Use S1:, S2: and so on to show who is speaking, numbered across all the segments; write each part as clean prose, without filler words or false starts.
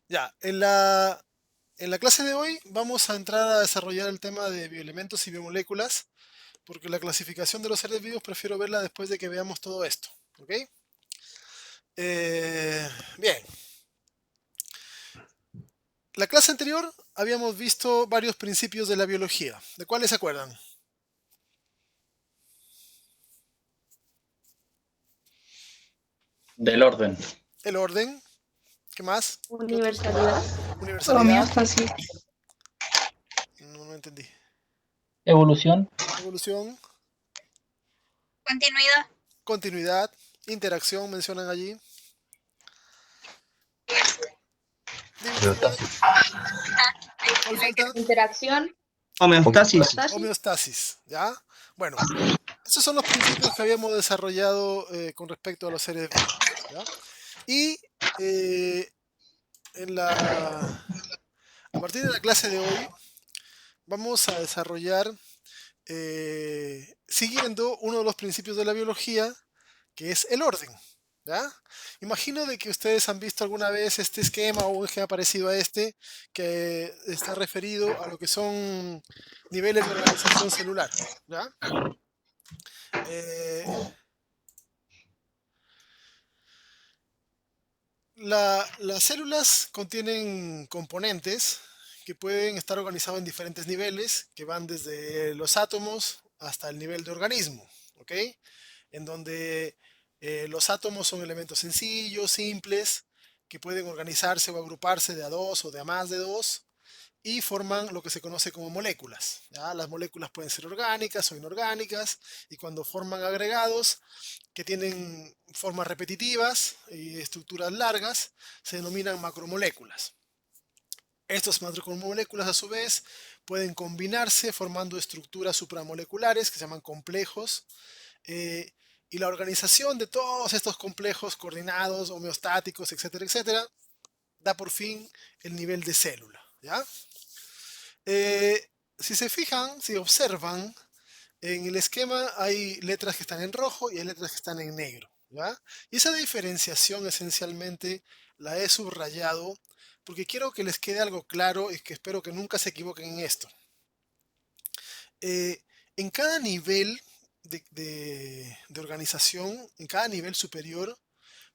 S1: Ya, en la clase de hoy vamos a entrar a desarrollar el tema de bioelementos y biomoléculas, porque la clasificación de los seres vivos prefiero verla después de que veamos todo esto. ¿Ok? Eh, bien, la clase anterior habíamos visto varios principios de la biología. ¿De cuáles se acuerdan?
S2: Del orden.
S1: El orden, ¿qué más? ¿Qué otro?
S3: Universalidad.
S1: Universalidad,
S3: Homeostasis.
S1: no entendí.
S2: Evolución.
S1: Evolución,
S3: Continuidad.
S1: continuidad, interacción, mencionan allí. Diversidad,
S2: Homeostasis.
S1: ¿cuál falta?
S3: Interacción.
S2: Homeostasis.
S3: Homeostasis.
S1: Homeostasis, ¿ya? Bueno, esos son los principios que habíamos desarrollado con respecto a los seres vivos, ¿ya? Y eh, en a partir de la clase de hoy vamos a desarrollar, siguiendo uno de los principios de la biología, que es el orden, ¿ya? Imagino de que ustedes han visto alguna vez este esquema o un esquema parecido a este, que está referido a lo que son niveles de organización celular, ¿ya? Eh, las células contienen componentes que pueden estar organizados en diferentes niveles, que van desde los átomos hasta el nivel de organismo, ¿ok? En donde los átomos son elementos sencillos, simples, que pueden organizarse o agruparse de a dos o de a más de dos y forman lo que se conoce como moléculas. ¿Ya? Las moléculas pueden ser orgánicas o inorgánicas y cuando forman agregados que tienen formas repetitivas y estructuras largas, se denominan macromoléculas. Estas macromoléculas a su vez pueden combinarse formando estructuras supramoleculares que se llaman complejos, eh, y la organización de todos estos complejos coordinados, homeostáticos, etcétera, etcétera, da por fin el nivel de célula. ¿Ya? Si se fijan, si observan, en el esquema hay letras que están en rojo y hay letras que están en negro, ¿ya? Y esa diferenciación esencialmente la he subrayado porque quiero que les quede algo claro y que espero que nunca se equivoquen en esto. En cada nivel de organización, en cada nivel superior,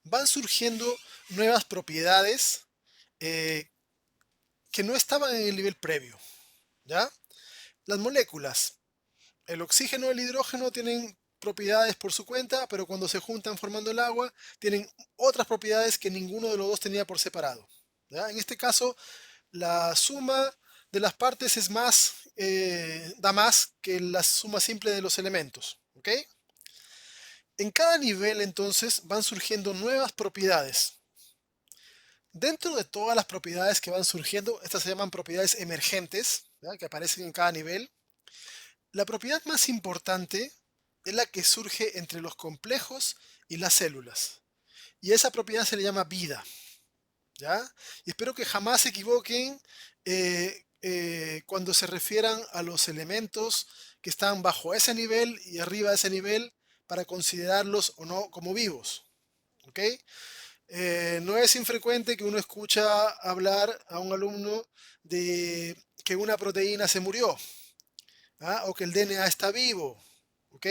S1: van surgiendo nuevas propiedades eh, que no estaban en el nivel previo, ¿ya? Las moléculas. El oxígeno y el hidrógeno tienen propiedades por su cuenta, pero cuando se juntan formando el agua, tienen otras propiedades que ninguno de los dos tenía por separado. ¿Ya? En este caso, la suma de las partes es más, da más que la suma simple de los elementos. ¿Ok? En cada nivel, entonces, van surgiendo nuevas propiedades. Dentro de todas las propiedades que van surgiendo, estas se llaman propiedades emergentes, ¿ya? Que aparecen en cada nivel. La propiedad más importante es la que surge entre los complejos y las células. Y esa propiedad se le llama vida. ¿Ya? Y espero que jamás se equivoquen cuando se refieran a los elementos que están bajo ese nivel y arriba de ese nivel para considerarlos o no como vivos. ¿Ok? No es infrecuente que uno escucha hablar a un alumno de que una proteína se murió, ¿ah? O que el DNA está vivo. ¿Ok?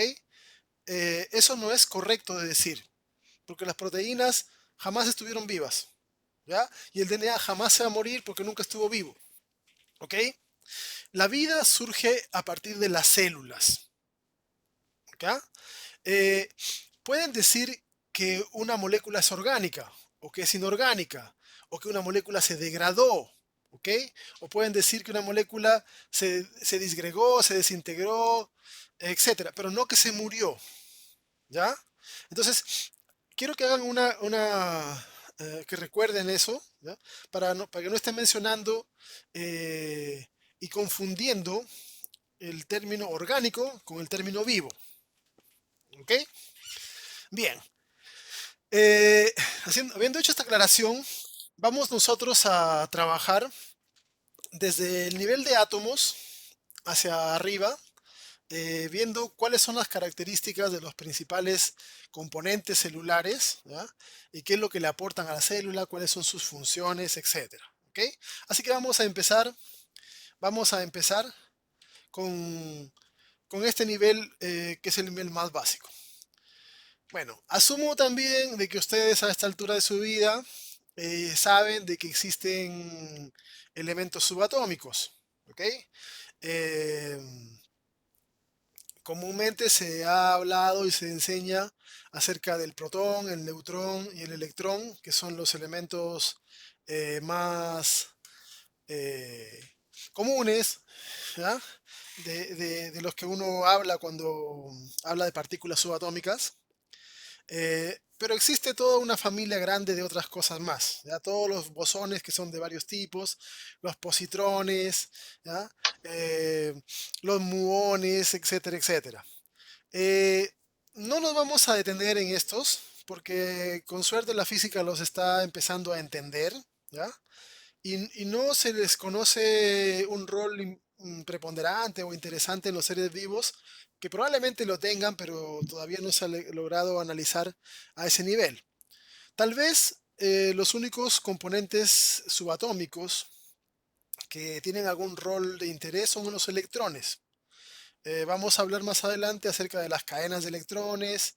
S1: Eso no es correcto de decir, porque las proteínas jamás estuvieron vivas, ¿ya? Y el DNA jamás se va a morir porque nunca estuvo vivo, ¿ok? La vida surge a partir de las células, ¿ok? Eh, pueden decir que una molécula es orgánica o que es inorgánica o que una molécula se degradó, ¿ok? O pueden decir que una molécula se disgregó, se desintegró, etcétera, pero no que se murió, ¿ya? Entonces, quiero que hagan que recuerden eso, ¿ya? Para que no estén mencionando y confundiendo el término orgánico con el término vivo, ¿ok? Bien, eh, habiendo hecho esta aclaración, vamos nosotros a trabajar desde el nivel de átomos hacia arriba, viendo cuáles son las características de los principales componentes celulares, ¿ya? Y qué es lo que le aportan a la célula, cuáles son sus funciones, etcétera. ¿ok? Así que vamos a empezar con, con este nivel que es el nivel más básico. Bueno, asumo también de que ustedes a esta altura de su vida saben de que existen elementos subatómicos, ¿ok? Eh, Comúnmente se ha hablado y se enseña acerca del protón, el neutrón y el electrón, que son los elementos más eh, comunes, ¿ya? De los que uno habla cuando habla de partículas subatómicas. Pero existe toda una familia grande de otras cosas más, ¿ya? Todos los bosones que son de varios tipos, los positrones, ¿ya? Eh, los muones, etcétera, etcétera. Eh, no nos vamos a detener en estos, porque con suerte la física los está empezando a entender, ¿ya? Y no se les conoce un rol preponderante o interesante en los seres vivos, que probablemente lo tengan, pero todavía no se ha logrado analizar a ese nivel. Tal vez los únicos componentes subatómicos que tienen algún rol de interés son los electrones. Vamos a hablar más adelante acerca de las cadenas de electrones,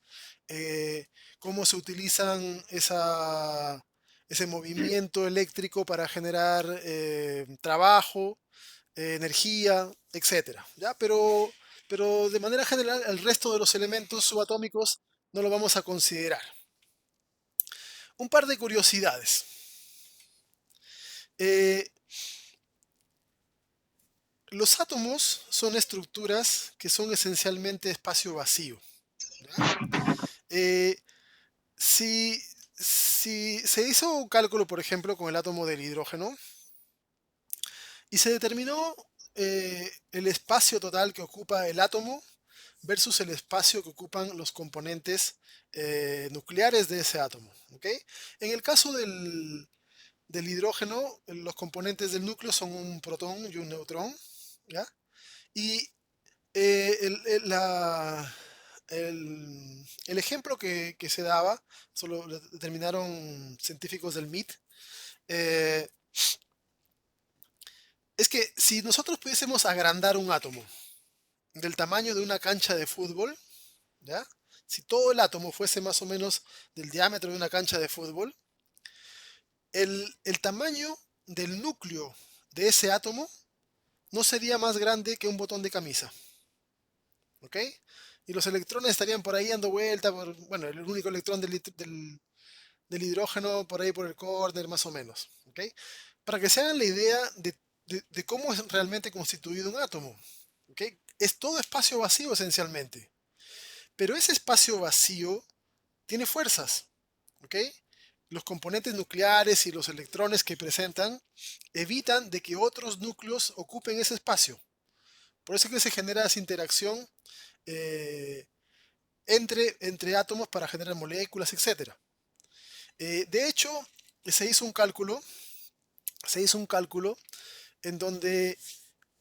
S1: eh, cómo se utilizan ese movimiento eléctrico para generar trabajo, energía, etcétera, ¿ya? Pero de manera general, el resto de los elementos subatómicos no lo vamos a considerar. Un par de curiosidades. Eh, los átomos son estructuras que son esencialmente espacio vacío, ¿ya? Eh, Si, si se hizo un cálculo, por ejemplo, con el átomo del hidrógeno y se determinó el espacio total que ocupa el átomo versus el espacio que ocupan los componentes nucleares de ese átomo. ¿Ok? En el caso del hidrógeno, los componentes del núcleo son un protón y un neutrón. ¿Ya? Y el ejemplo que se daba, solo lo determinaron científicos del MIT, eh, es que si nosotros pudiésemos agrandar un átomo del tamaño de una cancha de fútbol, ¿ya? Si todo el átomo fuese más o menos del diámetro de una cancha de fútbol, el tamaño del núcleo de ese átomo no sería más grande que un botón de camisa. ¿Ok? Y los electrones estarían por ahí dando vuelta, bueno, el único electrón del hidrógeno por ahí por el córner, más o menos. ¿Ok? Para que se hagan la idea de cómo es realmente constituido un átomo. ¿Ok? Es todo espacio vacío esencialmente. Pero ese espacio vacío tiene fuerzas. ¿Ok? Los componentes nucleares y los electrones que presentan evitan de que otros núcleos ocupen ese espacio. Por eso es que se genera esa interacción eh, entre átomos para generar moléculas, etcétera. De hecho, se hizo un cálculo, se hizo un cálculo en donde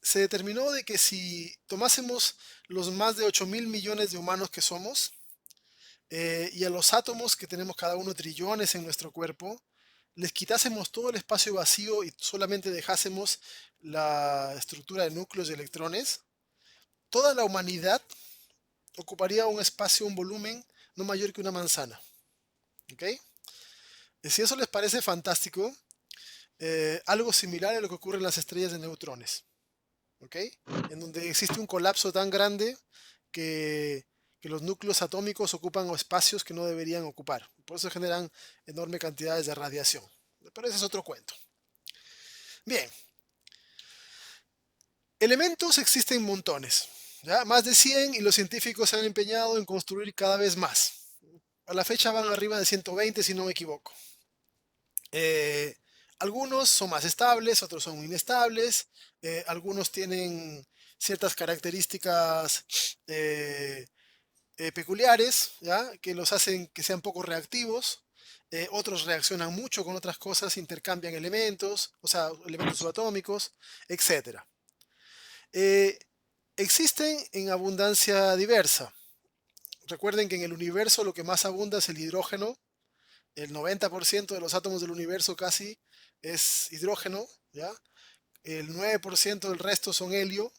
S1: se determinó de que si tomásemos los más de 8.000 millones de humanos que somos y a los átomos que tenemos cada uno trillones en nuestro cuerpo, les quitásemos todo el espacio vacío y solamente dejásemos la estructura de núcleos y electrones, toda la humanidad ocuparía un espacio, un volumen no mayor que una manzana. ¿Ok? Y si eso les parece fantástico, algo similar a lo que ocurre en las estrellas de neutrones. ¿Ok? En donde existe un colapso tan grande que, que los núcleos atómicos ocupan espacios que no deberían ocupar. Por eso generan enormes cantidades de radiación. Pero ese es otro cuento. Bien, elementos existen montones. ¿Ya? Más de 100 y los científicos se han empeñado en construir cada vez más. A la fecha van arriba de 120 si no me equivoco. Eh, Algunos son más estables, otros son inestables, algunos tienen ciertas características peculiares, ¿ya? Que los hacen que sean poco reactivos. Otros reaccionan mucho con otras cosas, intercambian elementos, o sea, elementos subatómicos, etcétera. Eh, Existen en abundancia diversa. Recuerden que en el universo lo que más abunda es el hidrógeno. El 90% de los átomos del universo casi es hidrógeno, ¿ya? El 9% del resto son helio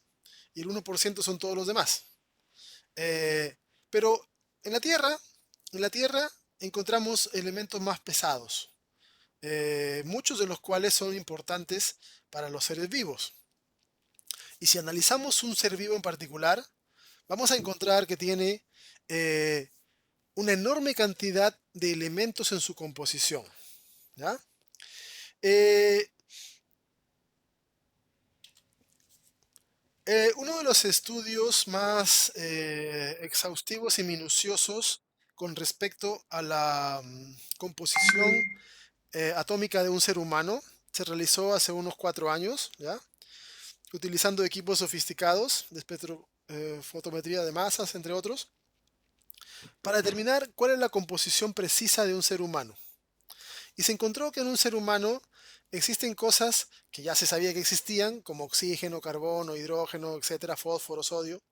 S1: y el 1% son todos los demás. Pero en la Tierra, en la Tierra encontramos elementos más pesados, muchos de los cuales son importantes para los seres vivos. Y si analizamos un ser vivo en particular, vamos a encontrar que tiene eh, una enorme cantidad de elementos en su composición. ¿Ya? Eh, Uno de los estudios más exhaustivos y minuciosos con respecto a la composición atómica de un ser humano se realizó hace unos 4 años, ¿ya? Utilizando equipos sofisticados de espectrofotometría de masas, entre otros, para determinar cuál es la composición precisa de un ser humano. Y se encontró que en un ser humano existen cosas que ya se sabía que existían, como oxígeno, carbono, hidrógeno, etcétera, fósforo, sodio.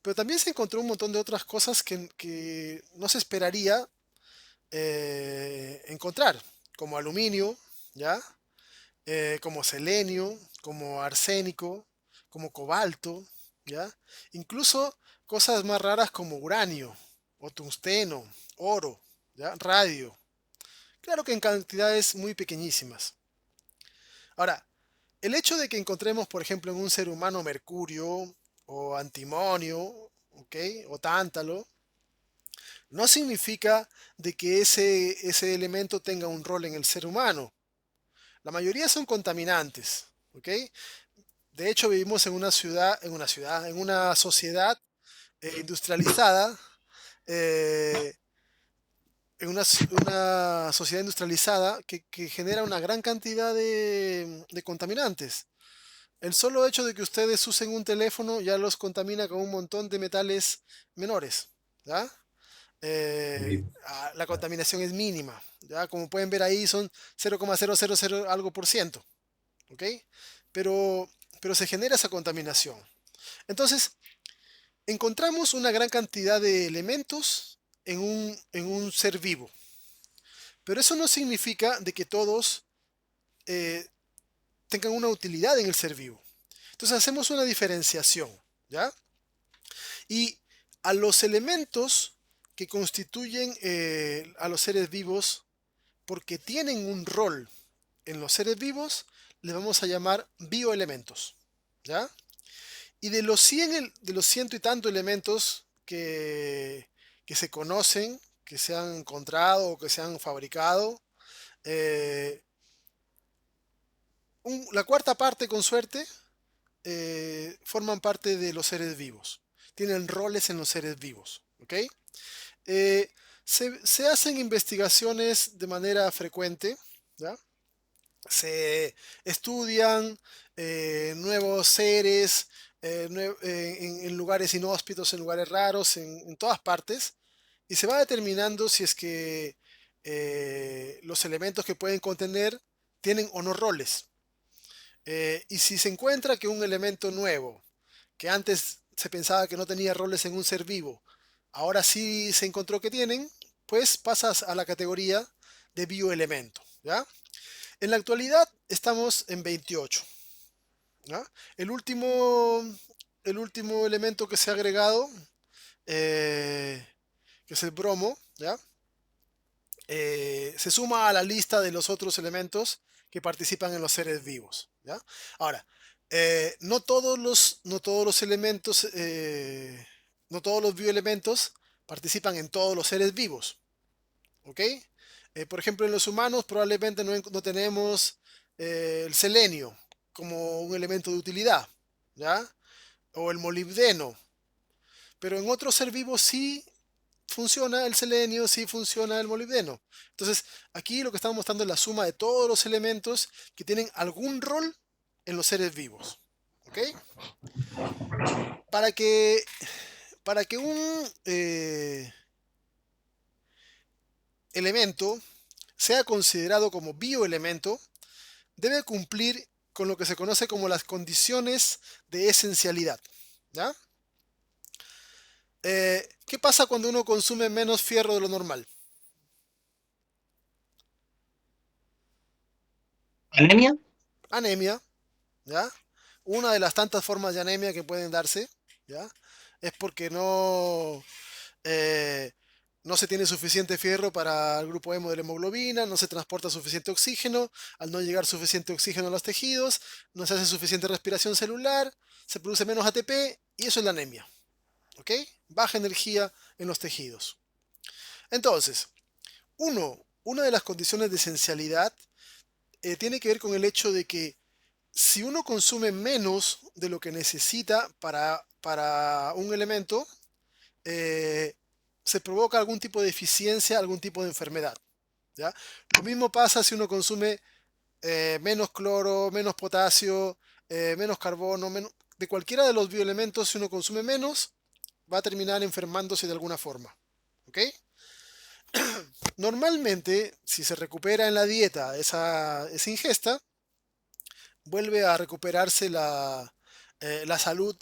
S1: Pero también se encontró un montón de otras cosas que no se esperaría encontrar, como aluminio, ¿ya? Como selenio, como arsénico, como cobalto, ¿ya? Incluso cosas más raras como uranio, o tungsteno, oro, ¿ya? Radio. Claro que en cantidades muy pequeñísimas. Ahora, el hecho de que encontremos, por ejemplo, en un ser humano mercurio o antimonio, ¿ok? O tántalo, no significa de que ese elemento tenga un rol en el ser humano. La mayoría son contaminantes, ¿ok? De hecho, vivimos en una sociedad industrializada, eh, una sociedad industrializada que genera una gran cantidad de contaminantes. El solo hecho de que ustedes usen un teléfono ya los contamina con un montón de metales menores, ¿ya? La contaminación es mínima, ¿ya? Como pueden ver ahí son 0,000 algo por ciento, ¿ok? Pero, pero se genera esa contaminación. Entonces, encontramos una gran cantidad de elementos en un ser vivo, pero eso no significa de que todos eh, tengan una utilidad en el ser vivo. Entonces hacemos una diferenciación, ¿ya? Y a los elementos que constituyen a los seres vivos, porque tienen un rol en los seres vivos, les vamos a llamar bioelementos, ¿ya? Y de los ciento y tanto elementos que se conocen, que se han encontrado o que se han fabricado, eh, la cuarta parte, con suerte, forman parte de los seres vivos. Tienen roles en los seres vivos. ¿Ok? Eh, se hacen investigaciones de manera frecuente. ¿Ya? Se estudian nuevos seres en lugares inhóspitos, en lugares raros, en todas partes. Y se va determinando si es que los elementos que pueden contener tienen o no roles. Y si se encuentra que un elemento nuevo, que antes se pensaba que no tenía roles en un ser vivo, ahora sí se encontró que tienen, pues pasas a la categoría de bioelemento, ¿ya? En la actualidad estamos en 28, ¿ya? El último, el último elemento que se ha agregado, eh, que es el bromo, ¿ya? Se suma a la lista de los otros elementos que participan en los seres vivos, ¿ya? Ahora, no todos los elementos, no todos los bioelementos participan en todos los seres vivos, ¿ok? Por ejemplo, en los humanos probablemente no tenemos el selenio como un elemento de utilidad, ¿ya? O el molibdeno, pero en otros seres vivos sí funciona el selenio, sí funciona el molibdeno. Entonces, aquí lo que estamos mostrando es la suma de todos los elementos que tienen algún rol en los seres vivos. ¿Ok? Para que, para que un elemento sea considerado como bioelemento, debe cumplir con lo que se conoce como las condiciones de esencialidad. ¿Ya? ¿Qué pasa cuando uno consume menos fierro de lo normal?
S2: ¿Anemia?
S1: Anemia, ¿ya? Una de las tantas formas de anemia que pueden darse, ¿ya? Es porque eh, no se tiene suficiente fierro para el grupo hemo de la hemoglobina, no se transporta suficiente oxígeno, al no llegar suficiente oxígeno a los tejidos, no se hace suficiente respiración celular, se produce menos ATP y eso es la anemia, ¿ok? Baja energía en los tejidos. Entonces, una de las condiciones de esencialidad tiene que ver con el hecho de que si uno consume menos de lo que necesita para un elemento, eh, se provoca algún tipo de deficiencia, algún tipo de enfermedad. ¿Ya? Lo mismo pasa si uno consume menos cloro, menos potasio, menos carbono, de cualquiera de los bioelementos, si uno consume menos, va a terminar enfermándose de alguna forma. ¿Ok? Normalmente, si se recupera en la dieta esa ingesta, vuelve a recuperarse la salud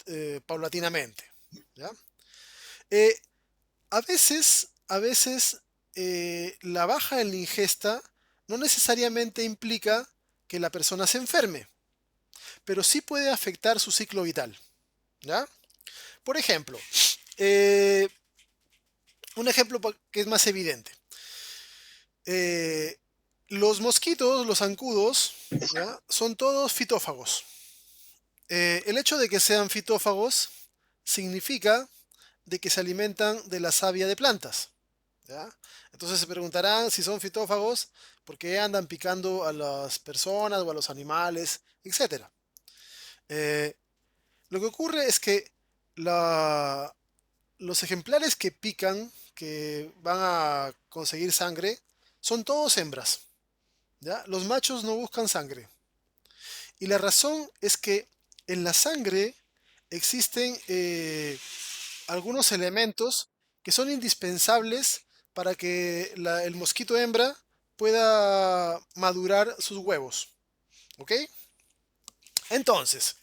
S1: paulatinamente. ¿Ya? Eh, a veces la baja en la ingesta no necesariamente implica que la persona se enferme, pero sí puede afectar su ciclo vital. ¿Ya? Por ejemplo, eh, un ejemplo que es más evidente. Eh, los mosquitos, los zancudos, ¿ya? Son todos fitófagos. El hecho de que sean fitófagos significa de que se alimentan de la savia de plantas. ¿Ya? Entonces se preguntarán si son fitófagos, por qué andan picando a las personas o a los animales, etcétera. Eh, lo que ocurre es que la- los ejemplares que pican, que van a conseguir sangre, son todos hembras. ¿Ya? Los machos no buscan sangre. Y la razón es que en la sangre existen algunos elementos que son indispensables para que el mosquito hembra pueda madurar sus huevos. ¿Ok? Entonces,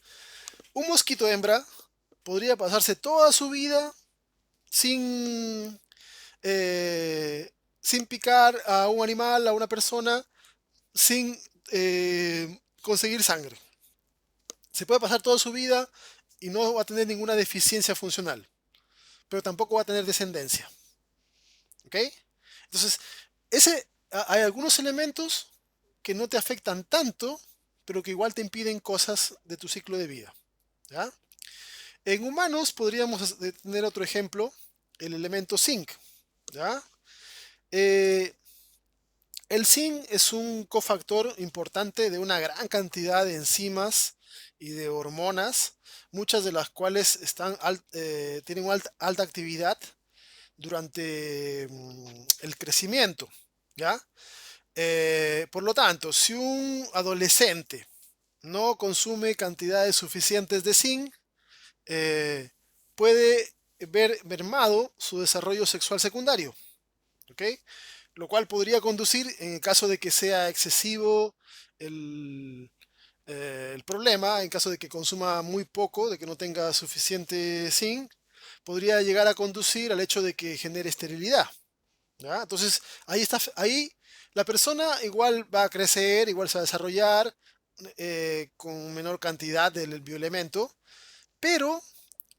S1: un mosquito hembra podría pasarse toda su vida sin, sin picar a un animal, a una persona, sin conseguir sangre. Se puede pasar toda su vida y no va a tener ninguna deficiencia funcional, pero tampoco va a tener descendencia. ¿Ok? Entonces, hay algunos elementos que no te afectan tanto, pero que igual te impiden cosas de tu ciclo de vida. ¿Ya? En humanos podríamos tener otro ejemplo, el elemento zinc. ¿Ya? Eh, el zinc es un cofactor importante de una gran cantidad de enzimas y de hormonas, muchas de las cuales tienen una alta actividad durante el crecimiento. ¿Ya? Por lo tanto, si un adolescente no consume cantidades suficientes de zinc, eh, puede ver mermado su desarrollo sexual secundario. ¿Ok? Lo cual podría conducir, en el caso de que sea excesivo el, el problema, en caso de que consuma muy poco, de que no tenga suficiente zinc, podría llegar a conducir al hecho de que genere esterilidad. ¿Ya? Entonces, ahí la persona igual va a crecer, igual se va a desarrollar con menor cantidad del bioelemento, pero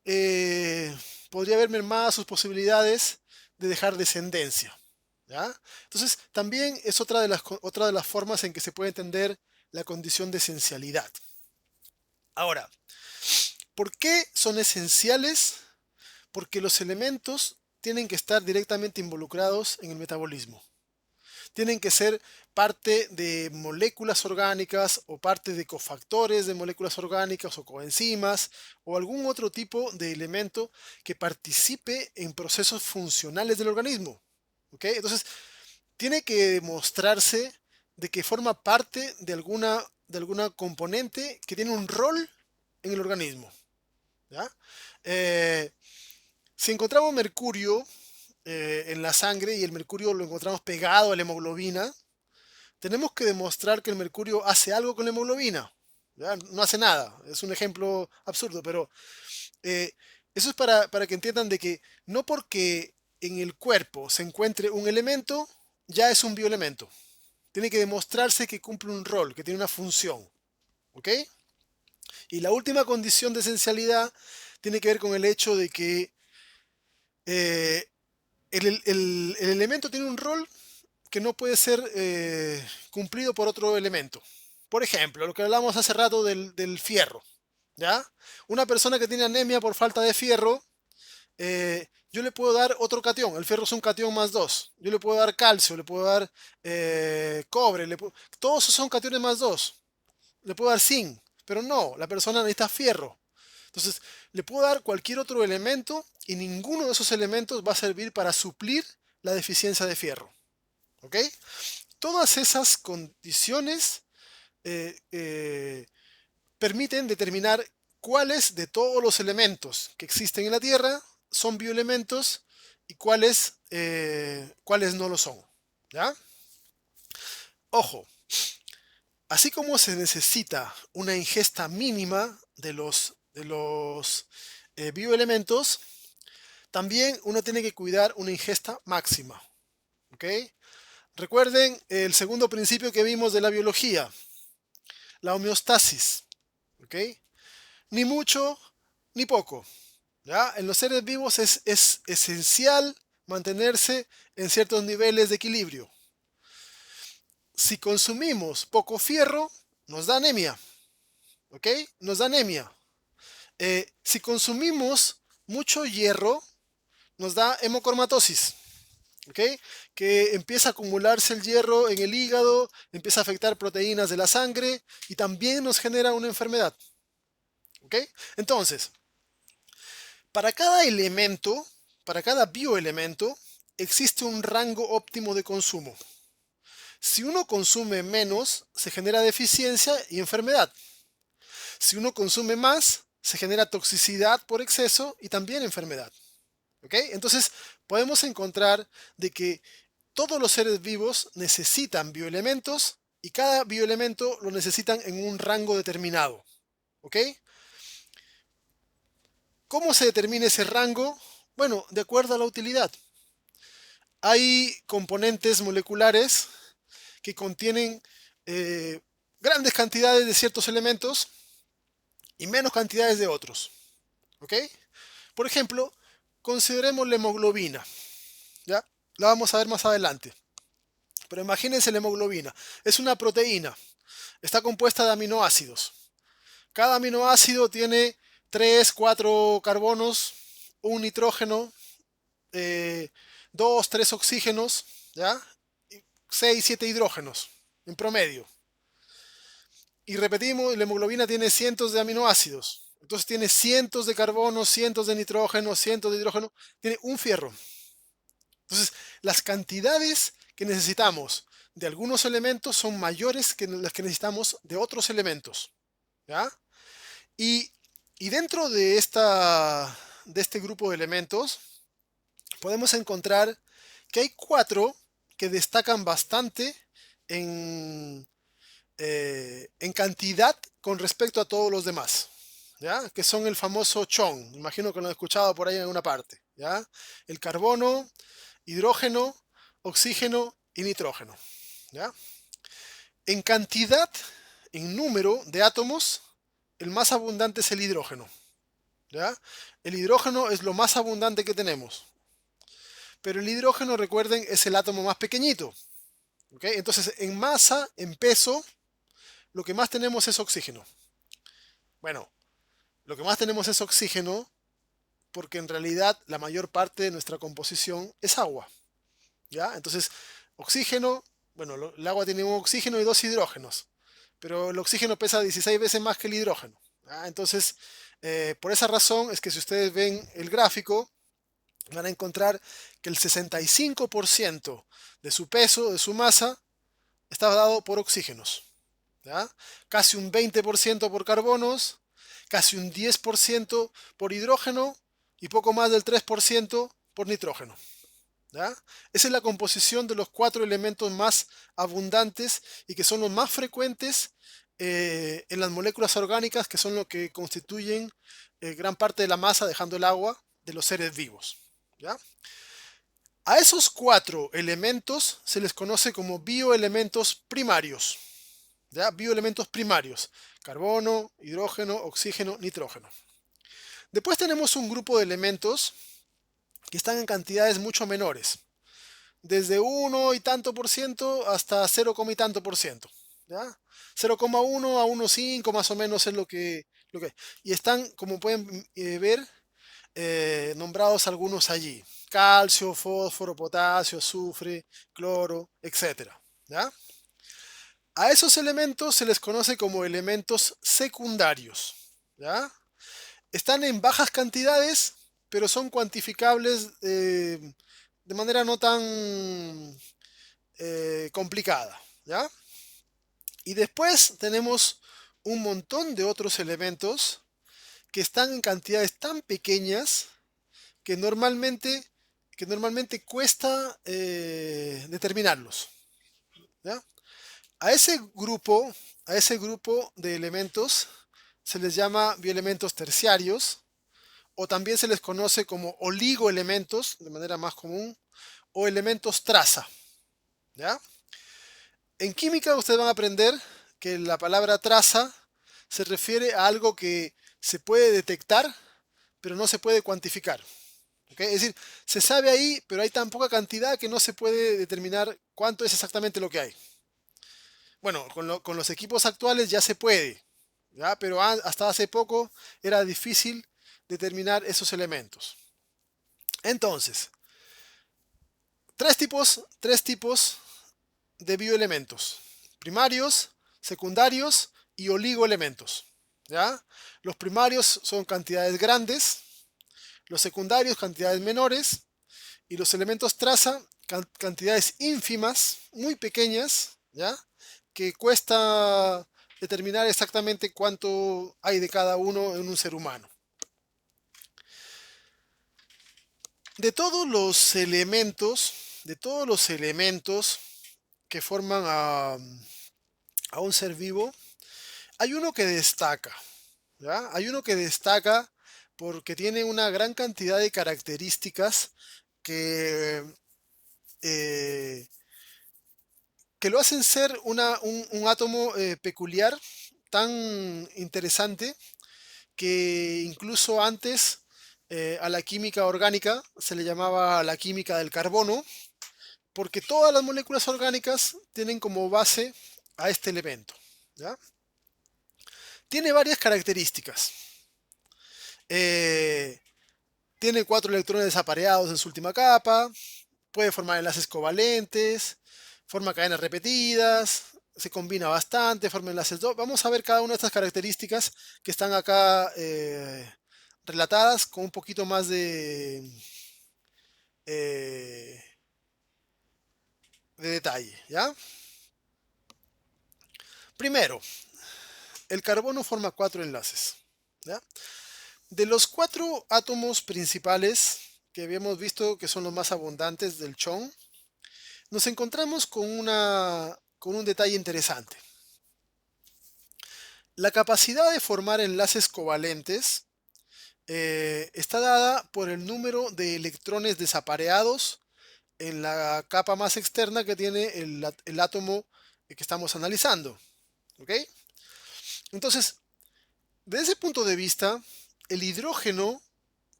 S1: eh, podría haber mermadas sus posibilidades de dejar descendencia. ¿Ya? Entonces, también es otra de las formas en que se puede entender la condición de esencialidad. Ahora, ¿por qué son esenciales? Porque los elementos tienen que estar directamente involucrados en el metabolismo. Tienen que ser parte de moléculas orgánicas o parte de cofactores de moléculas orgánicas o coenzimas o algún otro tipo de elemento que participe en procesos funcionales del organismo. ¿Ok? Entonces, tiene que demostrarse de que forma parte de alguna componente que tiene un rol en el organismo. ¿Ya? Eh, si encontramos mercurio en la sangre y el mercurio lo encontramos pegado a la hemoglobina, tenemos que demostrar que el mercurio hace algo con la hemoglobina. ¿Ya? No hace nada. Es un ejemplo absurdo, pero eh, eso es para que entiendan de que no porque en el cuerpo se encuentre un elemento, ya es un bioelemento. Tiene que demostrarse que cumple un rol, que tiene una función. ¿Ok? Y la última condición de esencialidad tiene que ver con el hecho de que eh, el elemento tiene un rol que no puede ser cumplido por otro elemento. Por ejemplo, lo que hablamos hace rato del fierro. ¿Ya? Una persona que tiene anemia por falta de fierro, yo le puedo dar otro catión. El fierro es un catión más 2. Yo le puedo dar calcio, le puedo dar cobre. Todos esos son cationes más 2. Le puedo dar zinc, pero no, la persona necesita fierro. Entonces, le puedo dar cualquier otro elemento y ninguno de esos elementos va a servir para suplir la deficiencia de fierro. ¿Ok? Todas esas condiciones eh, eh, permiten determinar cuáles de todos los elementos que existen en la Tierra son bioelementos y cuáles no lo son. ¿Ya? Ojo, así como se necesita una ingesta mínima de los bioelementos, también uno tiene que cuidar una ingesta máxima. ¿Ok? Recuerden el segundo principio que vimos de la biología, la homeostasis. ¿Ok? Ni mucho ni poco. ¿Ya? En los seres vivos es esencial mantenerse en ciertos niveles de equilibrio. Si consumimos poco fierro, nos da anemia. ¿Ok? Nos da anemia. Si consumimos mucho hierro, nos da hemocromatosis. ¿Ok? Que empieza a acumularse el hierro en el hígado, empieza a afectar proteínas de la sangre y también nos genera una enfermedad. ¿Ok? Entonces, para cada elemento, para cada bioelemento, existe un rango óptimo de consumo. Si uno consume menos, se genera deficiencia y enfermedad. Si uno consume más, se genera toxicidad por exceso y también enfermedad. ¿Ok? Entonces, podemos encontrar de que todos los seres vivos necesitan bioelementos y cada bioelemento lo necesitan en un rango determinado. ¿Ok? ¿Cómo se determina ese rango? Bueno, de acuerdo a la utilidad. Hay componentes moleculares que contienen eh, grandes cantidades de ciertos elementos y menos cantidades de otros. ¿Ok? Por ejemplo, consideremos la hemoglobina. ¿Ya? La vamos a ver más adelante. Pero imagínense la hemoglobina. Es una proteína. Está compuesta de aminoácidos. Cada aminoácido tiene 3, 4 carbonos, un nitrógeno, 2, 3 oxígenos, ¿ya? 6, 7 hidrógenos en promedio. Y repetimos, la hemoglobina tiene cientos de aminoácidos. Entonces tiene cientos de carbonos, cientos de nitrógeno, cientos de hidrógeno. Tiene un fierro. Entonces, las cantidades que necesitamos de algunos elementos son mayores que las que necesitamos de otros elementos. ¿Ya? Y, y dentro de este grupo de elementos, podemos encontrar que hay 4 que destacan bastante en, en cantidad con respecto a todos los demás. ¿Ya? Que son el famoso chon. Imagino que lo han escuchado por ahí en alguna parte. ¿Ya? El carbono, hidrógeno, oxígeno y nitrógeno. ¿Ya? En cantidad, en número de átomos, el más abundante es el hidrógeno. ¿Ya? El hidrógeno es lo más abundante que tenemos. Pero el hidrógeno, recuerden, es el átomo más pequeñito. ¿Ok? Entonces, en masa, en peso, lo que más tenemos es oxígeno. Bueno, lo que más tenemos es oxígeno porque en realidad la mayor parte de nuestra composición es agua. ¿Ya? Entonces, oxígeno, bueno, el agua tiene un oxígeno y 2 hidrógenos, pero el oxígeno pesa 16 veces más que el hidrógeno. ¿Ya? Entonces, por esa razón es que si ustedes ven el gráfico, van a encontrar que el 65% de su peso, de su masa, está dado por oxígenos. ¿Ya? Casi un 20% por carbonos, casi un 10% por hidrógeno y poco más del 3% por nitrógeno. ¿Ya? Esa es la composición de los 4 elementos más abundantes y que son los más frecuentes en las moléculas orgánicas, que son lo que constituyen gran parte de la masa, dejando el agua, de los seres vivos. ¿Ya? A esos 4 elementos se les conoce como bioelementos primarios. ¿Ya? Bioelementos primarios. Carbono, hidrógeno, oxígeno, nitrógeno. Después tenemos un grupo de elementos que están en cantidades mucho menores. Desde 1 y tanto por ciento hasta 0, y tanto por ciento. ¿Ya? 0,1 a 1,5 más o menos es lo que... Y están, como pueden ver, nombrados algunos allí. Calcio, fósforo, potasio, azufre, cloro, etc. ¿Ya? A esos elementos se les conoce como elementos secundarios. ¿Ya? Están en bajas cantidades, pero son cuantificables de manera no tan complicada. ¿Ya? Y después tenemos un montón de otros elementos que están en cantidades tan pequeñas que normalmente, cuesta determinarlos. ¿Ya? A ese grupo, de elementos se les llama bioelementos terciarios o también se les conoce como oligoelementos de manera más común o elementos traza. ¿Ya? En química ustedes van a aprender que la palabra traza se refiere a algo que se puede detectar pero no se puede cuantificar. ¿Okay? Es decir, se sabe ahí, pero hay tan poca cantidad que no se puede determinar cuánto es exactamente lo que hay. Bueno, con los equipos actuales ya se puede, ¿ya? Pero hasta hace poco era difícil determinar esos elementos. Entonces, tres tipos de bioelementos: primarios, secundarios y oligoelementos. ¿Ya? Los primarios son cantidades grandes, los secundarios cantidades menores y los elementos traza cantidades ínfimas, muy pequeñas, ¿ya? Que cuesta determinar exactamente cuánto hay de cada uno en un ser humano. De todos los elementos que forman a un ser vivo, hay uno que destaca, ¿ya? Hay uno que destaca porque tiene una gran cantidad de características que, eh, que lo hacen ser un átomo peculiar, tan interesante, que incluso antes a la química orgánica se le llamaba la química del carbono, porque todas las moléculas orgánicas tienen como base a este elemento. ¿Ya? Tiene varias características. Eh, Tiene 4 electrones desapareados en su última capa, puede formar enlaces covalentes, forma cadenas repetidas, se combina bastante, forma enlaces dobles. Vamos a ver cada una de estas características que están acá relatadas con un poquito más eh, de detalle, ¿ya? Primero, el carbono forma 4 enlaces, ¿ya? De los 4 átomos principales que habíamos visto que son los más abundantes del chon, nos encontramos con un detalle interesante. La capacidad de formar enlaces covalentes está dada por el número de electrones desapareados en la capa más externa que tiene el átomo que estamos analizando. ¿Ok? Entonces, desde ese punto de vista, el hidrógeno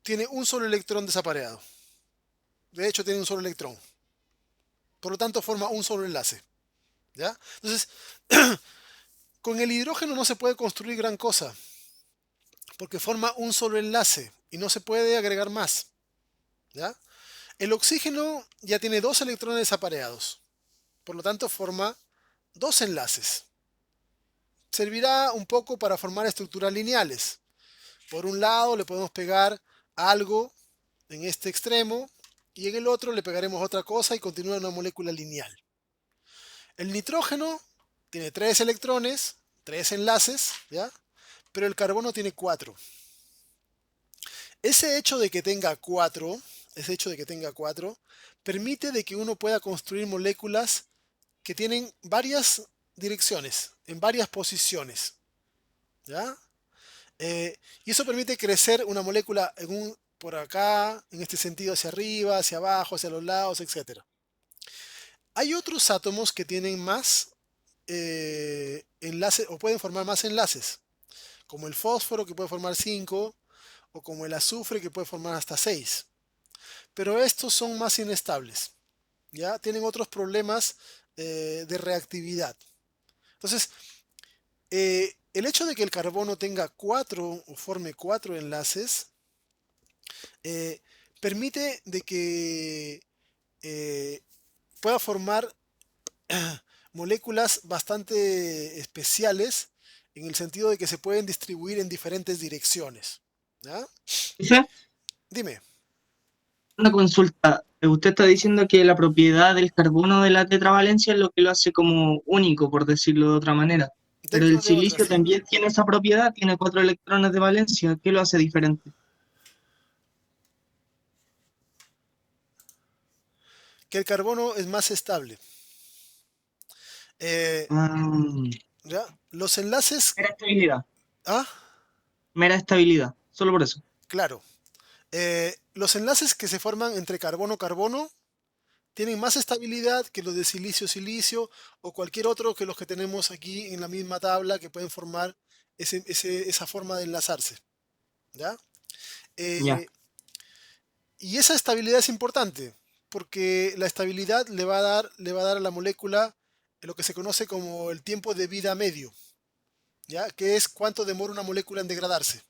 S1: tiene un solo electrón desapareado. De hecho, tiene un solo electrón. Por lo tanto, forma un solo enlace. ¿Ya? Entonces, con el hidrógeno no se puede construir gran cosa, porque forma un solo enlace y no se puede agregar más. ¿Ya? El oxígeno ya tiene 2 electrones desapareados, por lo tanto forma 2 enlaces. Servirá un poco para formar estructuras lineales. Por un lado le podemos pegar algo en este extremo y en el otro le pegaremos otra cosa y continúa una molécula lineal. El nitrógeno tiene 3 electrones, 3 enlaces, ¿ya? Pero el carbono tiene 4. Ese hecho de que tenga 4, permite de que uno pueda construir moléculas que tienen varias direcciones, en varias posiciones. ¿Ya? Y eso permite crecer una molécula por acá, en este sentido hacia arriba, hacia abajo, hacia los lados, etcétera. Hay otros átomos que tienen más enlaces o pueden formar más enlaces, como el fósforo que puede formar 5 o como el azufre que puede formar hasta 6. Pero estos son más inestables, ¿ya? Tienen otros problemas de reactividad. Entonces, el hecho de que el carbono tenga 4 o forme 4 enlaces eh, permite de que eh, pueda formar moléculas bastante especiales en el sentido de que se pueden distribuir en diferentes direcciones. ¿Ya?
S2: Profe,
S1: Dime,
S2: una consulta. Usted está diciendo que la propiedad del carbono de la tetravalencia es lo que lo hace como único, por decirlo de otra manera. Pero el
S1: dentro de otras,
S2: silicio
S1: sí.
S2: también tiene esa propiedad, tiene 4 electrones de valencia. ¿Qué lo hace diferente?
S1: Que el carbono es más estable. Eh,
S2: Ah,
S1: ¿Ya? Los enlaces,
S2: mera estabilidad.
S1: ah,
S2: Mera estabilidad. Solo por eso.
S1: claro, los enlaces que se forman entre carbono-carbono tienen más estabilidad que los de silicio-silicio o cualquier otro que los que tenemos aquí en la misma tabla que pueden formar esa forma de enlazarse. ¿Ya?
S2: Ya.
S1: Eh, y esa estabilidad es importante porque la estabilidad le va a dar a la molécula lo que se conoce como el tiempo de vida medio, ¿ya? Que es cuánto demora una molécula en degradarse.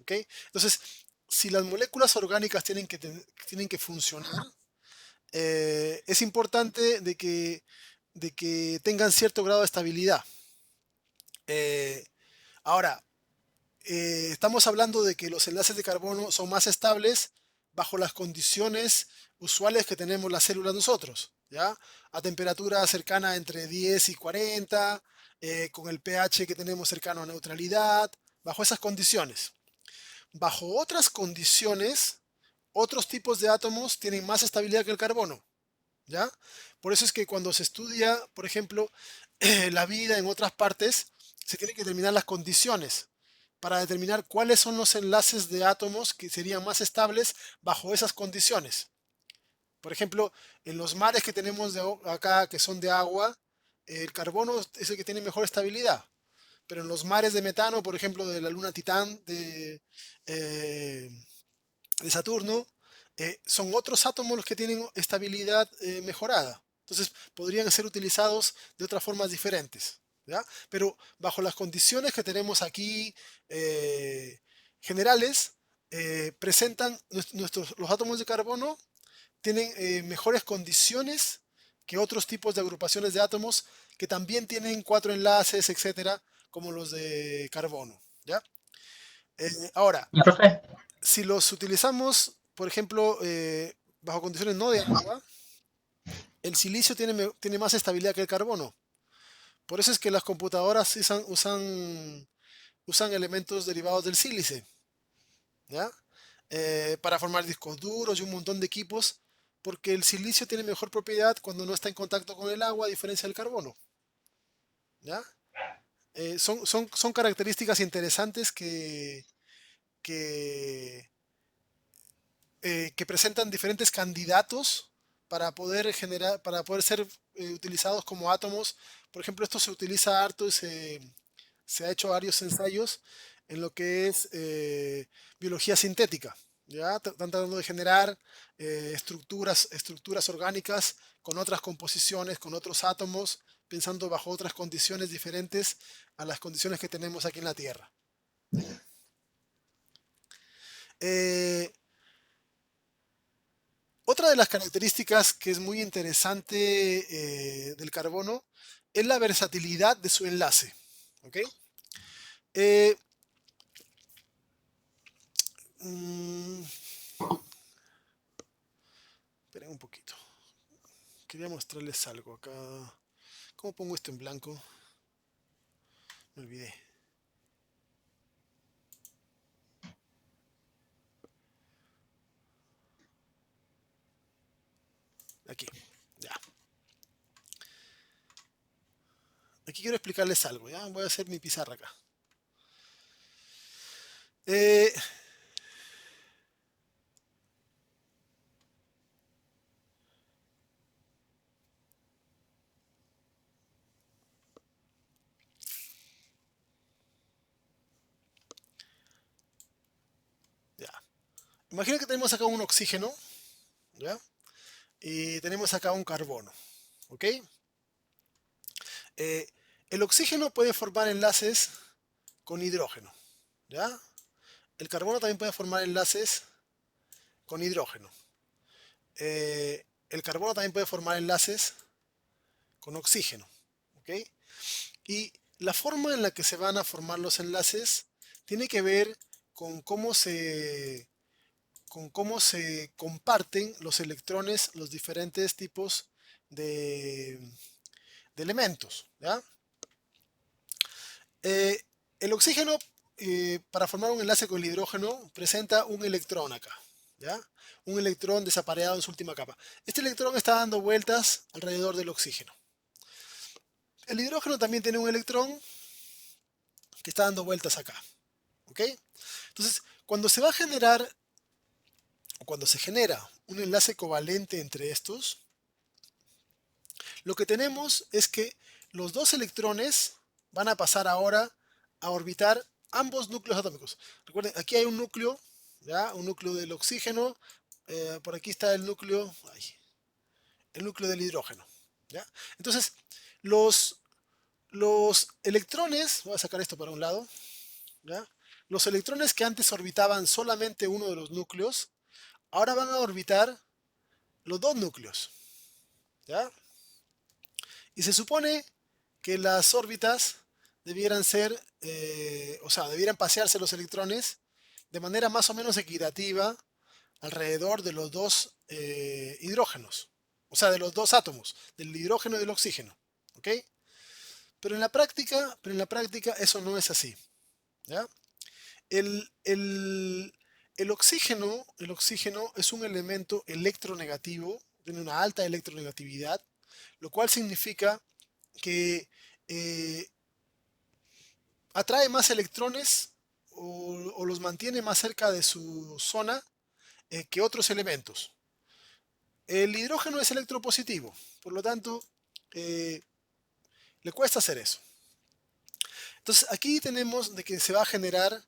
S1: ¿Ok? Entonces, si las moléculas orgánicas tienen que funcionar, es importante de que tengan cierto grado de estabilidad. Eh, Ahora, estamos hablando de que los enlaces de carbono son más estables bajo las condiciones usuales que tenemos las células nosotros, ¿ya? A temperatura cercana entre 10 y 40, con el pH que tenemos cercano a neutralidad, bajo esas condiciones. Bajo otras condiciones, otros tipos de átomos tienen más estabilidad que el carbono, ¿ya? Por eso es que cuando se estudia, por ejemplo, la vida en otras partes, se tienen que determinar las condiciones para determinar cuáles son los enlaces de átomos que serían más estables bajo esas condiciones. Por ejemplo, en los mares que tenemos acá, que son de agua, el carbono es el que tiene mejor estabilidad. Pero en los mares de metano, por ejemplo, de la luna Titán, eh, de Saturno, son otros átomos los que tienen estabilidad mejorada. Entonces podrían ser utilizados de otras formas diferentes. ¿Ya? Pero bajo las condiciones que tenemos aquí generales, presentan los átomos de carbono tienen mejores condiciones que otros tipos de agrupaciones de átomos que también tienen 4 enlaces, etcétera, como los de carbono. ¿Ya? Ahora,
S2: Ya, profe.
S1: si los utilizamos, por ejemplo, bajo condiciones no de agua, el silicio tiene más estabilidad que el carbono. Por eso es que las computadoras usan elementos derivados del sílice, ¿ya? Para formar discos duros y un montón de equipos, porque el silicio tiene mejor propiedad cuando no está en contacto con el agua, a diferencia del carbono, ¿ya? Son características interesantes que, que presentan diferentes candidatos para poder ser utilizados como átomos. Por ejemplo, esto se utiliza harto y se ha hecho varios ensayos en lo que es biología sintética. ¿Ya? Están tratando de generar estructuras orgánicas con otras composiciones, con otros átomos, pensando bajo otras condiciones diferentes a las condiciones que tenemos aquí en la Tierra. Eh, Otra de las características que es muy interesante del carbono es la versatilidad de su enlace. ¿Ok? Eh, mm, Esperen un poquito. Quería mostrarles algo acá. ¿Cómo pongo esto en blanco? Me olvidé. Aquí. Ya. Aquí quiero explicarles algo. ¿Ya? Voy a hacer mi pizarra acá. Eh, Imagina que tenemos acá un oxígeno, ¿ya? Y tenemos acá un carbono, ¿ok? Eh, el oxígeno puede formar enlaces con hidrógeno, ¿ya? El carbono también puede formar enlaces con hidrógeno. El carbono también puede formar enlaces con oxígeno, ¿ok? Y la forma en la que se van a formar los enlaces tiene que ver con con cómo se comparten los electrones, los diferentes tipos de, de elementos, ¿ya? Eh, el oxígeno, para formar un enlace con el hidrógeno, presenta un electrón acá, ¿ya? Un electrón desapareado en su última capa. Este electrón está dando vueltas alrededor del oxígeno. El hidrógeno también tiene un electrón que está dando vueltas acá, ¿ok? Entonces, cuando se va a generar, o cuando se genera un enlace covalente entre estos, lo que tenemos es que los dos electrones van a pasar ahora a orbitar ambos núcleos atómicos. Recuerden, aquí hay un núcleo, ¿ya? Un núcleo del oxígeno, por aquí está el núcleo del hidrógeno, ¿ya? Entonces, los, los electrones, voy a sacar esto para un lado, ¿ya? Los electrones que antes orbitaban solamente uno de los núcleos, ahora van a orbitar los dos núcleos, ¿ya? Y se supone que las órbitas debieran ser, o sea, debieran pasearse los electrones de manera más o menos equitativa alrededor de los dos hidrógenos, o sea, de los dos átomos, del hidrógeno y del oxígeno, ¿ok? Pero en la práctica eso no es así, ¿ya? El, el- el oxígeno es un elemento electronegativo, tiene una alta electronegatividad, lo cual significa que eh, atrae más electrones o los mantiene más cerca de su zona que otros elementos. El hidrógeno es electropositivo, por lo tanto, eh, le cuesta hacer eso. Entonces, aquí tenemos de que se va a generar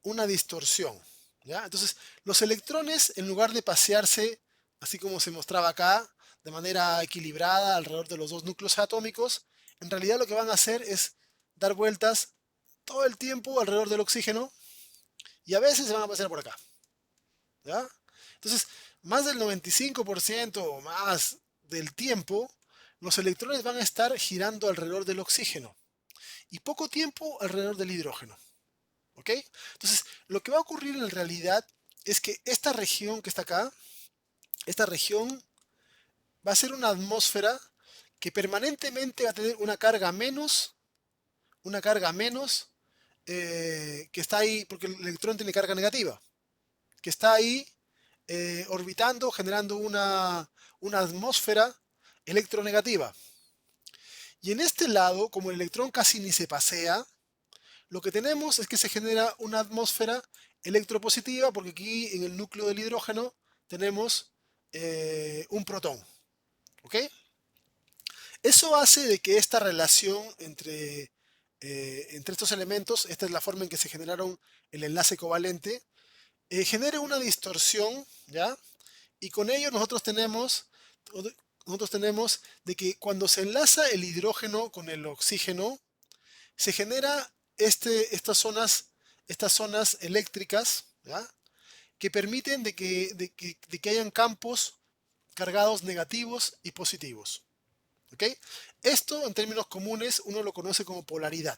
S1: una distorsión, ¿ya? Entonces, los electrones, en lugar de pasearse, así como se mostraba acá, de manera equilibrada alrededor de los dos núcleos atómicos, en realidad lo que van a hacer es dar vueltas todo el tiempo alrededor del oxígeno y a veces se van a pasear por acá, ¿ya? Entonces, más del 95% o más del tiempo, los electrones van a estar girando alrededor del oxígeno y poco tiempo alrededor del hidrógeno, ¿ok? Entonces, lo que va a ocurrir en realidad es que esta región que está acá, esta región va a ser una atmósfera que permanentemente va a tener una carga menos que está ahí, porque el electrón tiene carga negativa, que está ahí orbitando, generando una atmósfera electronegativa. Y en este lado, como el electrón casi ni se pasea, lo que tenemos es que se genera una atmósfera electropositiva, porque aquí en el núcleo del hidrógeno tenemos un protón. ¿Ok? Eso hace de que esta relación entre estos elementos, esta es la forma en que se generaron el enlace covalente, genere una distorsión, ¿ya? Y con ello nosotros tenemos de que cuando se enlaza el hidrógeno con el oxígeno, se genera estas zonas eléctricas, ¿ya? Que permiten de que hayan campos cargados negativos y positivos. ¿Ok? Esto en términos comunes uno lo conoce como polaridad.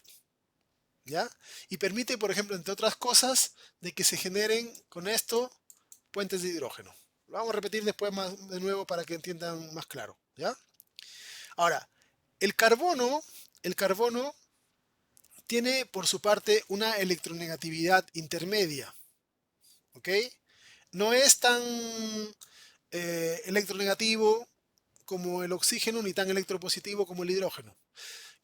S1: ¿Ya? Y permite, por ejemplo, entre otras cosas, de que se generen con esto puentes de hidrógeno. Lo vamos a repetir después más de nuevo para que entiendan más claro. ¿Ya? Ahora, el carbono, el carbono tiene por su parte una electronegatividad intermedia. ¿Ok? No es tan electronegativo como el oxígeno ni tan electropositivo como el hidrógeno.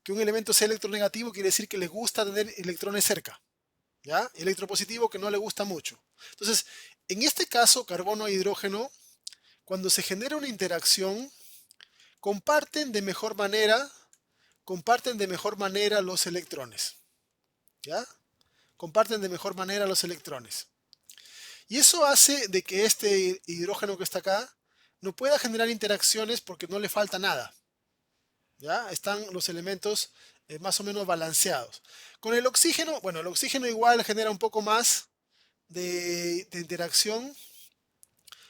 S1: Que un elemento sea electronegativo quiere decir que le gusta tener electrones cerca, ¿ya? Electropositivo que no le gusta mucho. Entonces, en este caso, carbono e hidrógeno, cuando se genera una interacción, comparten de mejor manera, comparten de mejor manera los electrones, ¿ya? Comparten de mejor manera los electrones. Y eso hace de que este hidrógeno que está acá no pueda generar interacciones porque no le falta nada. ¿Ya? Están los elementos más o menos balanceados. Con el oxígeno, bueno, el oxígeno igual genera un poco más de interacción,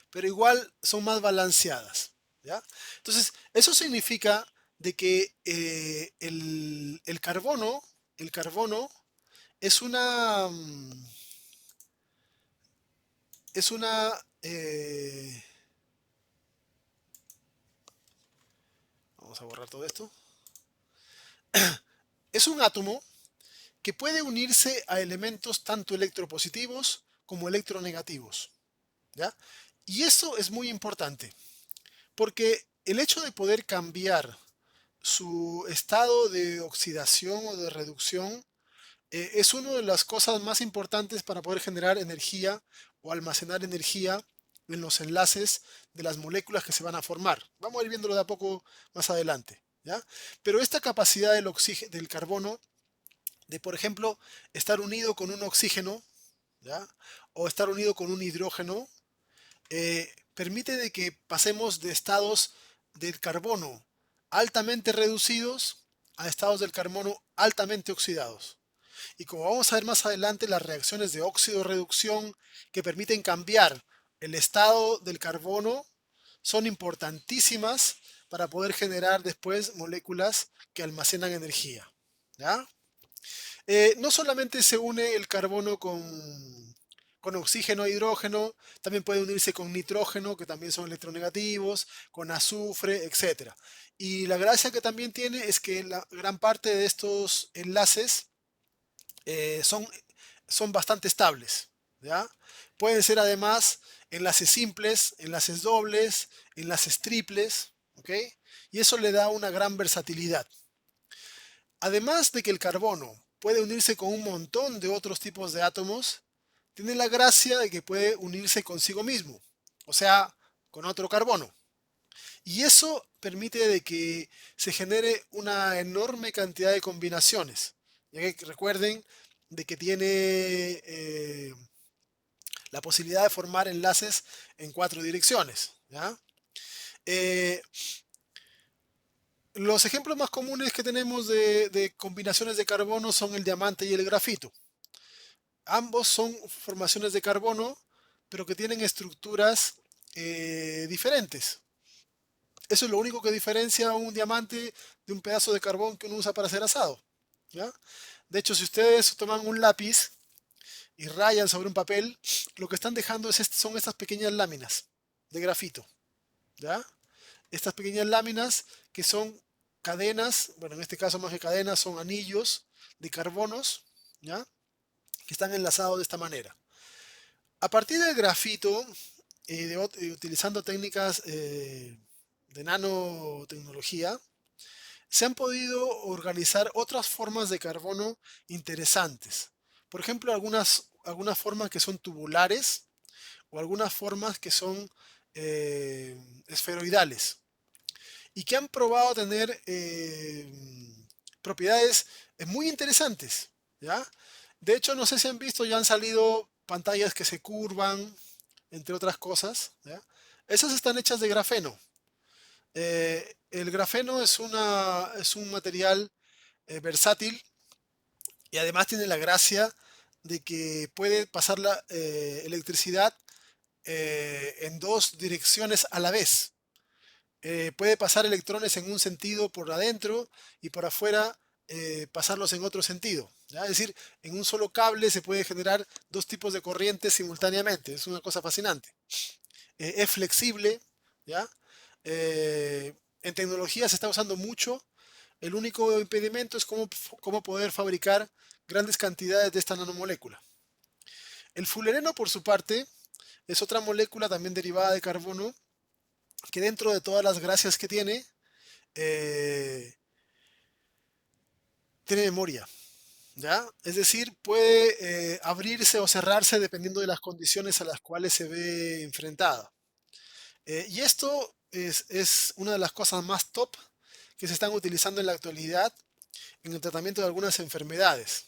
S1: pero igual son más balanceadas. ¿Ya? Entonces, eso significa de que el carbono es una, es una, vamos a borrar todo esto, es un átomo que puede unirse a elementos tanto electropositivos como electronegativos. ¿Ya? Y eso es muy importante, porque el hecho de poder cambiar su estado de oxidación o de reducción es una de las cosas más importantes para poder generar energía o almacenar energía en los enlaces de las moléculas que se van a formar. Vamos a ir viéndolo de a poco más adelante. ¿Ya? Pero esta capacidad del carbono de, por ejemplo, estar unido con un oxígeno, ¿ya? O estar unido con un hidrógeno, permite de que pasemos de estados del carbono altamente reducidos a estados del carbono altamente oxidados. Y como vamos a ver más adelante, las reacciones de óxido-reducción que permiten cambiar el estado del carbono son importantísimas para poder generar después moléculas que almacenan energía. ¿Ya? No solamente se une el carbono con oxígeno e hidrógeno, también puede unirse con nitrógeno, que también son electronegativos, con azufre, etc. Y la gracia que también tiene es que la gran parte de estos enlaces eh, son, son bastante estables. ¿Ya? Pueden ser además enlaces simples, enlaces dobles, enlaces triples. ¿Ok? Y eso le da una gran versatilidad. Además de que el carbono puede unirse con un montón de otros tipos de átomos, tiene la gracia de que puede unirse consigo mismo, o sea, con otro carbono. Y eso permite de que se genere una enorme cantidad de combinaciones. Ya que recuerden de que tiene la posibilidad de formar enlaces en 4 direcciones. ¿Ya? Eh, los ejemplos más comunes que tenemos de combinaciones de carbono son el diamante y el grafito. Ambos son formaciones de carbono, pero que tienen estructuras diferentes. Eso es lo único que diferencia un diamante de un pedazo de carbón que uno usa para hacer asado. ¿Ya? De hecho, si ustedes toman un lápiz y rayan sobre un papel, lo que están dejando son estas pequeñas láminas de grafito. ¿Ya? Estas pequeñas láminas que son cadenas, bueno, en este caso más que cadenas, son anillos de carbonos, ¿ya? Que están enlazados de esta manera. A partir del grafito, utilizando técnicas de nanotecnología, se han podido organizar otras formas de carbono interesantes. Por ejemplo, algunas formas que son tubulares o algunas formas que son esferoidales y que han probado tener propiedades muy interesantes. ¿Ya? De hecho, no sé si han visto, ya han salido pantallas que se curvan, entre otras cosas. ¿Ya? Esas están hechas de grafeno. El grafeno es un material versátil y además tiene la gracia de que puede pasar la electricidad en 2 direcciones a la vez. Puede pasar electrones en un sentido por adentro y por afuera pasarlos en otro sentido. ¿Ya? Es decir, en un solo cable se puede generar 2 tipos de corrientes simultáneamente. Es una cosa fascinante. Es flexible. ¿Ya? Eh, en tecnología se está usando mucho. El único impedimento es cómo poder fabricar grandes cantidades de esta nanomolécula. El fulereno, por su parte, es otra molécula también derivada de carbono que dentro de todas las gracias que eh, tiene memoria. ¿Ya? Es decir, puede abrirse o cerrarse dependiendo de las condiciones a las cuales se ve enfrentada. Y esto es una de las cosas más top que se están utilizando en la actualidad en el tratamiento de algunas enfermedades,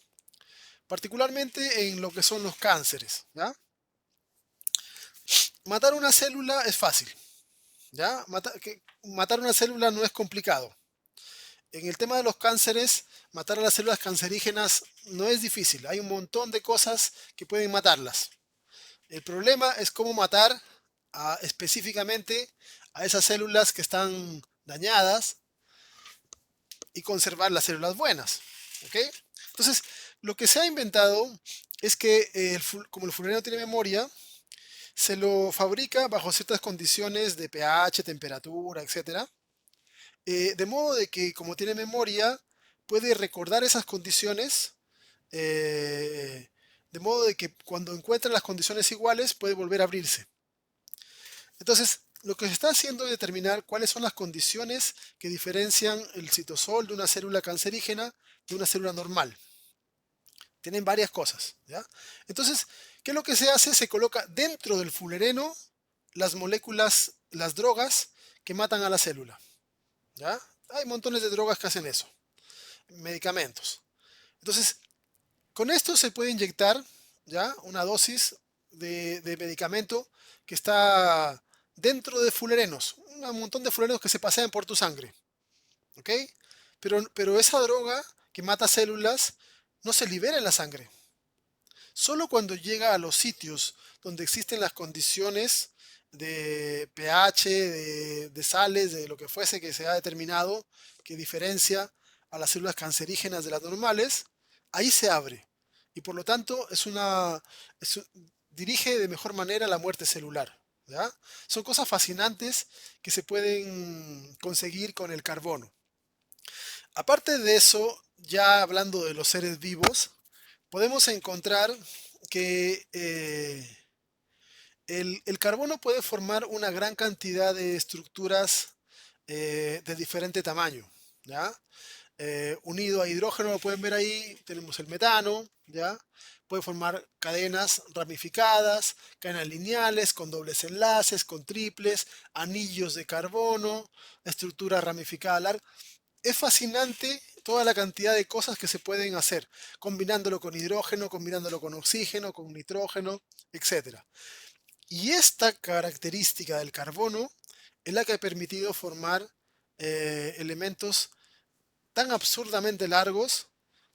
S1: particularmente en lo que son los cánceres. ¿Ya? matar una célula es fácil, ¿ya? Matar una célula no es complicado. En el tema de los cánceres, matar a las células cancerígenas no es difícil. Hay un montón de cosas que pueden matarlas. El problema es cómo matar específicamente a esas células que están dañadas y conservar las células buenas. ¿Ok? Entonces, lo que se ha inventado es que como el fullereno tiene memoria, se lo fabrica bajo ciertas condiciones de pH, temperatura, etcétera, de modo de que como tiene memoria, puede recordar esas condiciones, eh, de modo de que cuando encuentra las condiciones iguales puede volver a abrirse. Entonces, lo que se está haciendo es determinar cuáles son las condiciones que diferencian el citosol de una célula cancerígena de una célula normal. Tienen varias cosas, ¿ya? Entonces, ¿qué es lo que se hace? Se coloca dentro del fullereno las moléculas, las drogas que matan a la célula, ¿ya? Hay montones de drogas que hacen eso, medicamentos. Entonces, con esto se puede inyectar, ¿ya? Una dosis de medicamento que está dentro de fullerenos, un montón de fullerenos que se pasean por tu sangre, ¿ok? Pero esa droga que mata células no se libera en la sangre. Solo cuando llega a los sitios donde existen las condiciones de pH, de sales, de lo que fuese que se ha determinado que diferencia a las células cancerígenas de las normales, ahí se abre. Y por lo tanto dirige de mejor manera la muerte celular. ¿Ya? Son cosas fascinantes que se pueden conseguir con el carbono. Aparte de eso, ya hablando de los seres vivos, podemos encontrar que el carbono puede formar una gran cantidad de estructuras de diferente tamaño, ¿ya? Unido a hidrógeno, lo pueden ver ahí, tenemos el metano, ¿ya? Puede formar cadenas ramificadas, cadenas lineales, con dobles enlaces, con triples, anillos de carbono, estructura ramificada larga. Es fascinante toda la cantidad de cosas que se pueden hacer, combinándolo con hidrógeno, combinándolo con oxígeno, con nitrógeno, etcétera. Y esta característica del carbono es la que ha permitido formar elementos tan absurdamente largos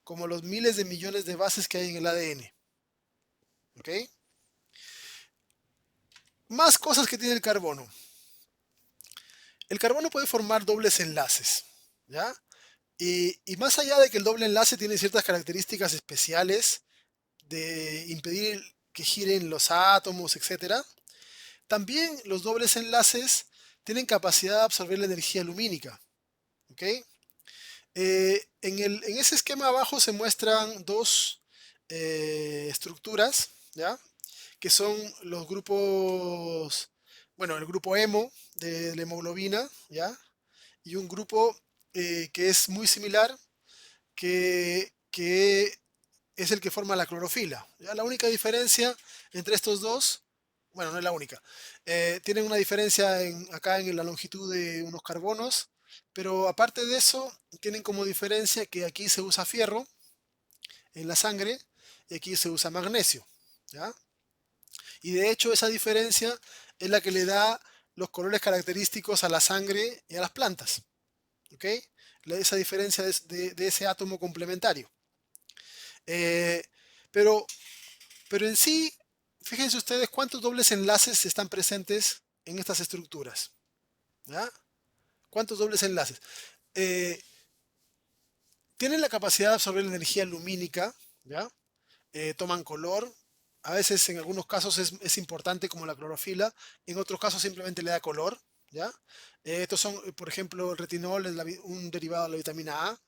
S1: como los miles de millones de bases que hay en el ADN. ¿Ok? Más cosas que tiene el carbono. El carbono puede formar dobles enlaces, ¿ya? Y más allá de que el doble enlace tiene ciertas características especiales de impedir que giren los átomos, etcétera, también los dobles enlaces tienen capacidad de absorber la energía lumínica. ¿Ok? En ese esquema abajo se muestran dos estructuras, ¿ya? Que son los grupos, bueno, el grupo hemo de la hemoglobina, ¿ya? Y un grupo que es muy similar, que es el que forma la clorofila. ¿Ya? La única diferencia entre estos dos, bueno, no es la única, tienen una diferencia acá en la longitud de unos carbonos, pero aparte de eso, tienen como diferencia que aquí se usa fierro en la sangre y aquí se usa magnesio. ¿Ya? Y de hecho esa diferencia es la que le da los colores característicos a la sangre y a las plantas. ¿Ok? Esa diferencia de ese átomo complementario. Eh, pero, pero en sí, fíjense ustedes cuántos dobles enlaces están presentes en estas estructuras. ¿Ya? ¿Cuántos dobles enlaces? Eh, Tienen la capacidad de absorber la energía lumínica, ¿ya? Toman color. A veces, en algunos casos, es importante como la clorofila. En otros casos, simplemente le da color, ¿ya? Estos son, por ejemplo, el retinol es un derivado de la vitamina A.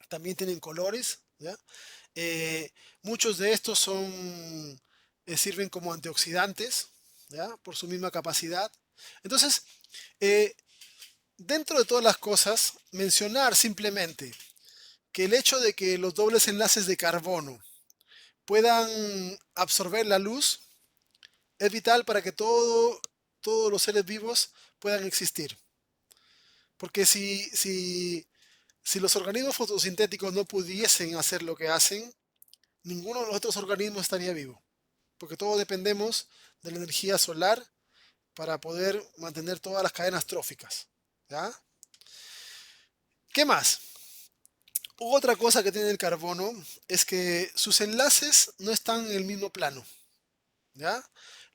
S1: También tienen colores, ¿ya? Eh, Muchos de estos sirven como antioxidantes, ¿ya? Por su misma capacidad. Entonces, eh, dentro de todas las cosas, mencionar simplemente que el hecho de que los dobles enlaces de carbono puedan absorber la luz es vital para que todos los seres vivos puedan existir. Porque si los organismos fotosintéticos no pudiesen hacer lo que hacen, ninguno de los otros organismos estaría vivo. porque todos dependemos de la energía solar para poder mantener todas las cadenas tróficas. ¿Ya? ¿Qué más? Otra cosa que tiene el carbono es que sus enlaces no están en el mismo plano. ¿Ya?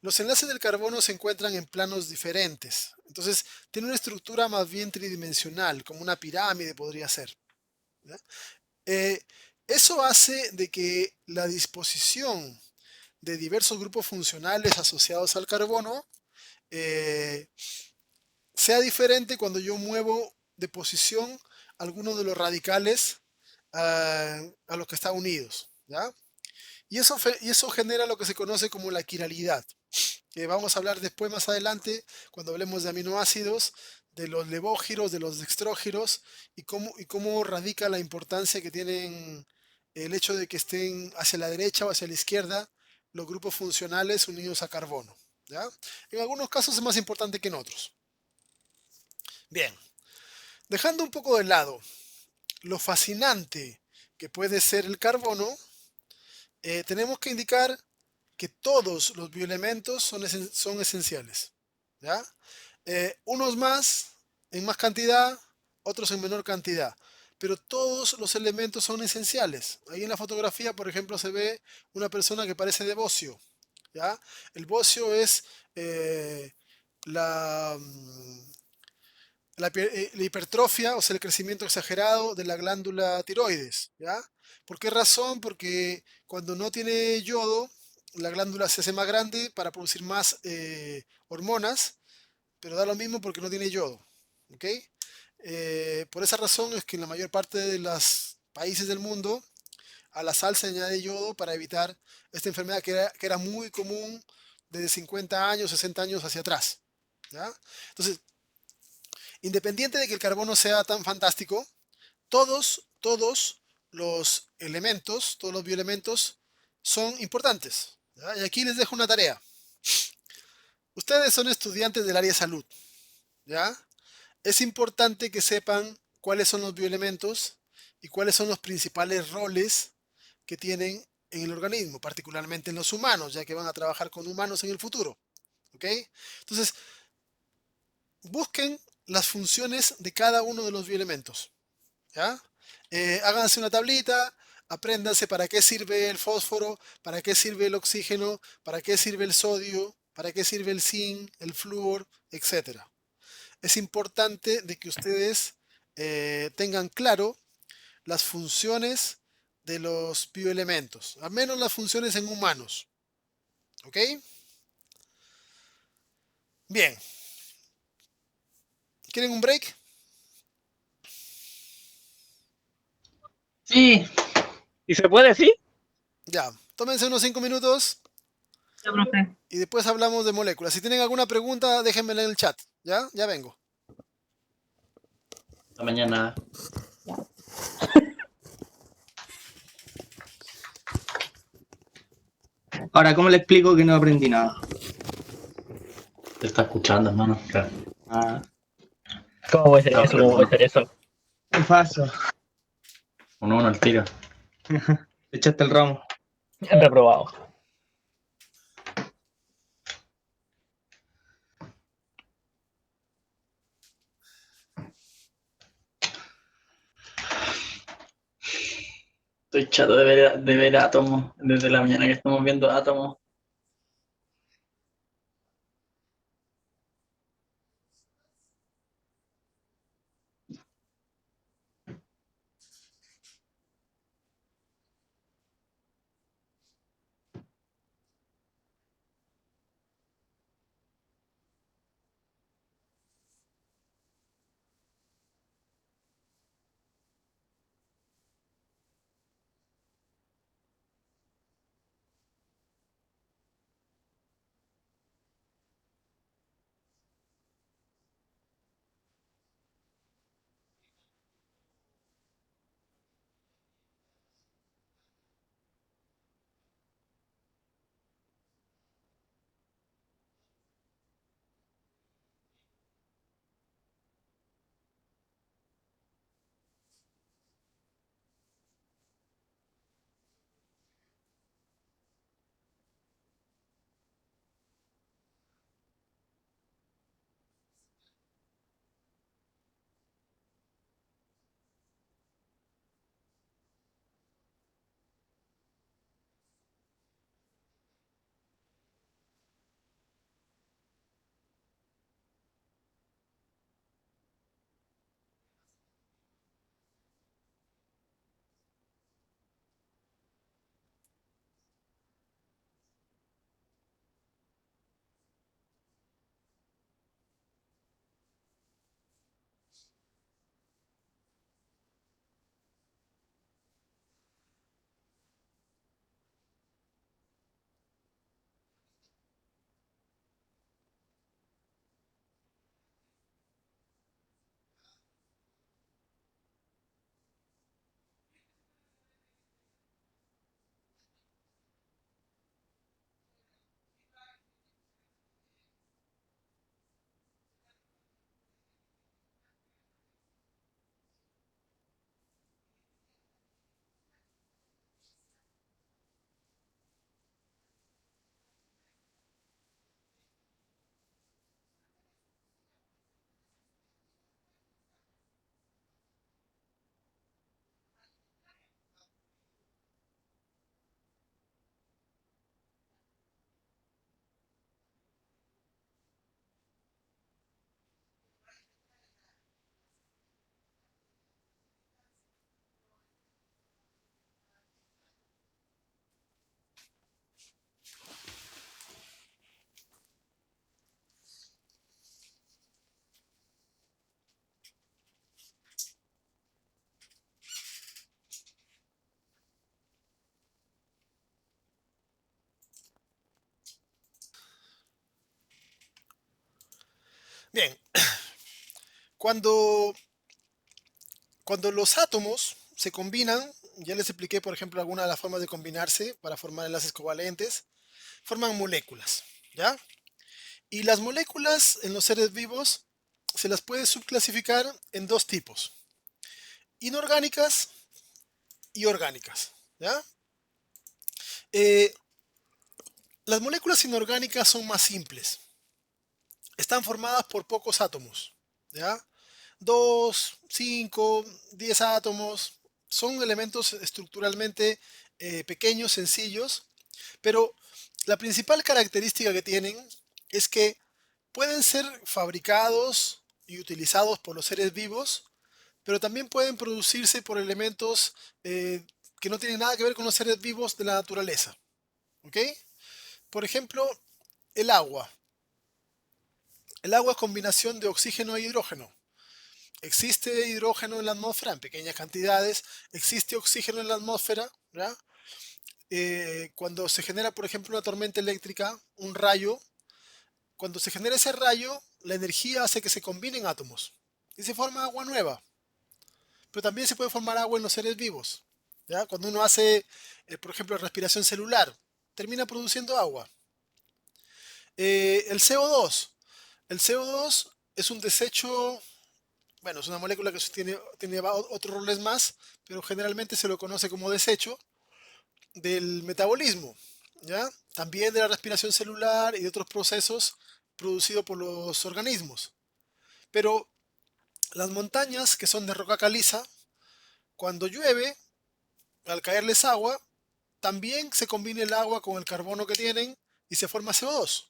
S1: Los enlaces del carbono se encuentran en planos diferentes. Entonces, tiene una estructura más bien tridimensional, como una pirámide podría ser. ¿Ya? Eh, Eso hace de que la disposición de diversos grupos funcionales asociados al carbono eh, sea diferente cuando yo muevo de posición algunos de los radicales a los que están unidos. ¿Ya? Y eso genera lo que se conoce como la quiralidad, que vamos a hablar después más adelante cuando hablemos de aminoácidos, de los levógiros, de los dextrógiros y cómo radica la importancia que tienen el hecho de que estén hacia la derecha o hacia la izquierda los grupos funcionales unidos a carbono. ¿Ya? En algunos casos es más importante que en otros. Bien, dejando un poco de lado lo fascinante que puede ser el carbono, tenemos que indicar que todos los bioelementos son esenciales. ¿Ya? Unos más, en más cantidad, otros en menor cantidad. Pero todos los elementos son esenciales. Ahí en la fotografía, por ejemplo, se ve una persona que parece de bocio. ¿Ya? El bocio es eh, la, la hipertrofia, o sea, el crecimiento exagerado de la glándula tiroides. ¿Ya? ¿Por qué razón? Porque cuando no tiene yodo, la glándula se hace más grande para producir más hormonas, pero da lo mismo porque no tiene yodo. ¿Ok? Por esa razón es que en la mayor parte de los países del mundo a la sal se añade yodo para evitar esta enfermedad que era muy común desde 50 años, 60 años hacia atrás. ¿Ya? Entonces, independiente de que el carbono sea tan fantástico, todos los elementos, todos los bioelementos son importantes. ¿Ya? Y aquí les dejo una tarea. Ustedes son estudiantes del área de salud. ¿Ya? Es importante que sepan cuáles son los bioelementos y cuáles son los principales roles que tienen en el organismo, particularmente en los humanos, ya que van a trabajar con humanos en el futuro. ¿Ok? Entonces, busquen las funciones de cada uno de los bioelementos. ¿Ya? Háganse una tablita, apréndanse para qué sirve el fósforo, para qué sirve el oxígeno, para qué sirve el sodio, para qué sirve el zinc, el flúor, etcétera. Es importante de que ustedes tengan claro las funciones de los bioelementos, al menos las funciones en humanos. ¿Ok? Bien. ¿Quieren un break?
S2: Sí,
S3: ¿Y se puede, sí?
S1: Ya. Tómense unos 5 minutos
S2: ya, profe.
S1: y después hablamos de moléculas. Si tienen alguna pregunta, déjenmela en el chat. ¿Ya? Ya vengo.
S4: Hasta mañana.
S2: Ahora, ¿cómo le explico que no aprendí nada?
S4: Te está escuchando, hermano. Claro.
S2: Ah,
S3: ¿Cómo puede ser
S4: No,
S3: eso?
S4: pero
S3: ¿Cómo puede
S4: no.
S3: ser eso?
S2: ¿qué pasa?
S4: Uno al tiro.
S2: Te echaste el ramo.
S3: Reprobado.
S4: Estoy chato de ver átomos. Desde la mañana que estamos viendo átomos.
S1: Bien, cuando, cuando los átomos se combinan, ya les expliqué, por ejemplo, algunas de las formas de combinarse para formar enlaces covalentes, forman moléculas, ¿ya? Y las moléculas en los seres vivos se las puede subclasificar en dos tipos, inorgánicas y orgánicas, ¿ya? Eh, las moléculas inorgánicas son más simples, están formadas por pocos átomos, ¿ya? 2, 5, 10 átomos, son elementos estructuralmente pequeños, sencillos, pero la principal característica que tienen es que pueden ser fabricados y utilizados por los seres vivos, pero también pueden producirse por elementos que no tienen nada que ver con los seres vivos de la naturaleza. ¿Ok? Por ejemplo, el agua. El agua es combinación de oxígeno e hidrógeno. Existe hidrógeno en la atmósfera en pequeñas cantidades, existe oxígeno en la atmósfera, ¿verdad? Cuando se genera, por ejemplo, una tormenta eléctrica, un rayo, cuando se genera ese rayo, la energía hace que se combinen átomos y se forma agua nueva. Pero también se puede formar agua en los seres vivos, ¿ya? Cuando uno hace, por ejemplo, respiración celular, termina produciendo agua. El CO2. El CO2 es un desecho, bueno, es una molécula que tiene otros roles más, pero generalmente se lo conoce como desecho del metabolismo, ¿ya? También de la respiración celular y de otros procesos producidos por los organismos. Pero las montañas que son de roca caliza, cuando llueve, al caerles agua, también se combina el agua con el carbono que tienen y se forma CO2,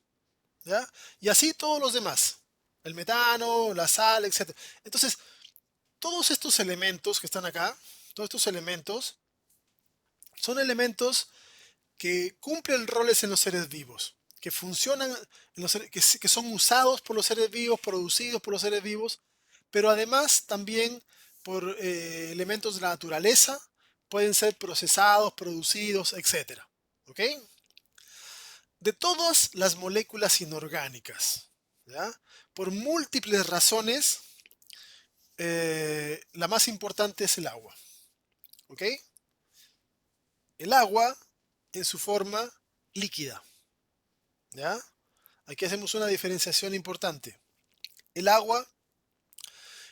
S1: ¿ya? Y así todos los demás, el metano, la sal, etc. Entonces, todos estos elementos que están acá, todos estos elementos, son elementos que cumplen roles en los seres vivos, que funcionan, que son usados por los seres vivos, producidos por los seres vivos, pero además también por elementos de la naturaleza, pueden ser procesados, producidos, etc. ¿Ok? De todas las moléculas inorgánicas, ¿ya? Por múltiples razones, la más importante es el agua. ¿Ok? El agua en su forma líquida. ¿Ya? Aquí hacemos una diferenciación importante. El agua,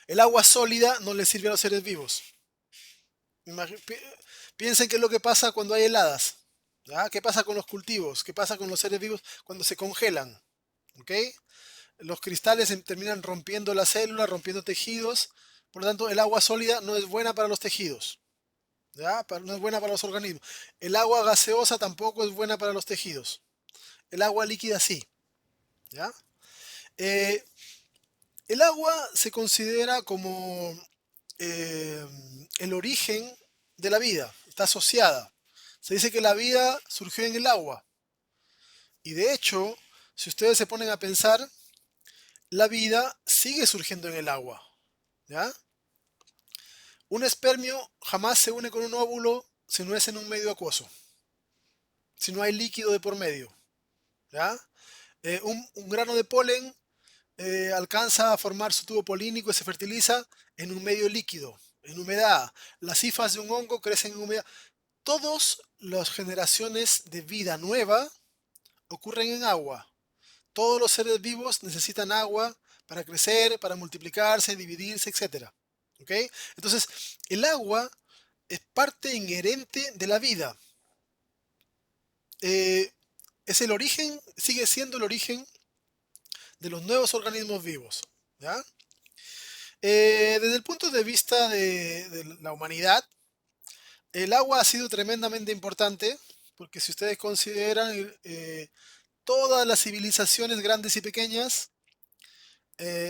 S1: el agua sólida no le sirve a los seres vivos. Piensen qué es lo que pasa cuando hay heladas. ¿Ya? ¿Qué pasa con los cultivos? ¿Qué pasa con los seres vivos cuando se congelan? ¿Ok? Los cristales terminan rompiendo las células, rompiendo tejidos. Por lo tanto, el agua sólida no es buena para los tejidos. ¿Ya? No es buena para los organismos. El agua gaseosa tampoco es buena para los tejidos. El agua líquida sí. ¿Ya? Eh, el agua se considera como eh, el origen de la vida. Está asociada. Se dice que la vida surgió en el agua. Y de hecho, si ustedes se ponen a pensar, la vida sigue surgiendo en el agua. ¿Ya? Un espermio jamás se une con un óvulo si no es en un medio acuoso. Si no hay líquido de por medio. ¿Ya? Un grano de polen alcanza a formar su tubo polínico y se fertiliza en un medio líquido, en humedad. Las hifas de un hongo crecen en humedad. Todas las generaciones de vida nueva ocurren en agua. Todos los seres vivos necesitan agua para crecer, para multiplicarse, dividirse, etc. ¿Ok? Entonces, el agua es parte inherente de la vida. Es el origen, sigue siendo el origen de los nuevos organismos vivos. ¿Ya? Desde el punto de vista de la humanidad, el agua ha sido tremendamente importante, porque si ustedes consideran todas las civilizaciones grandes y pequeñas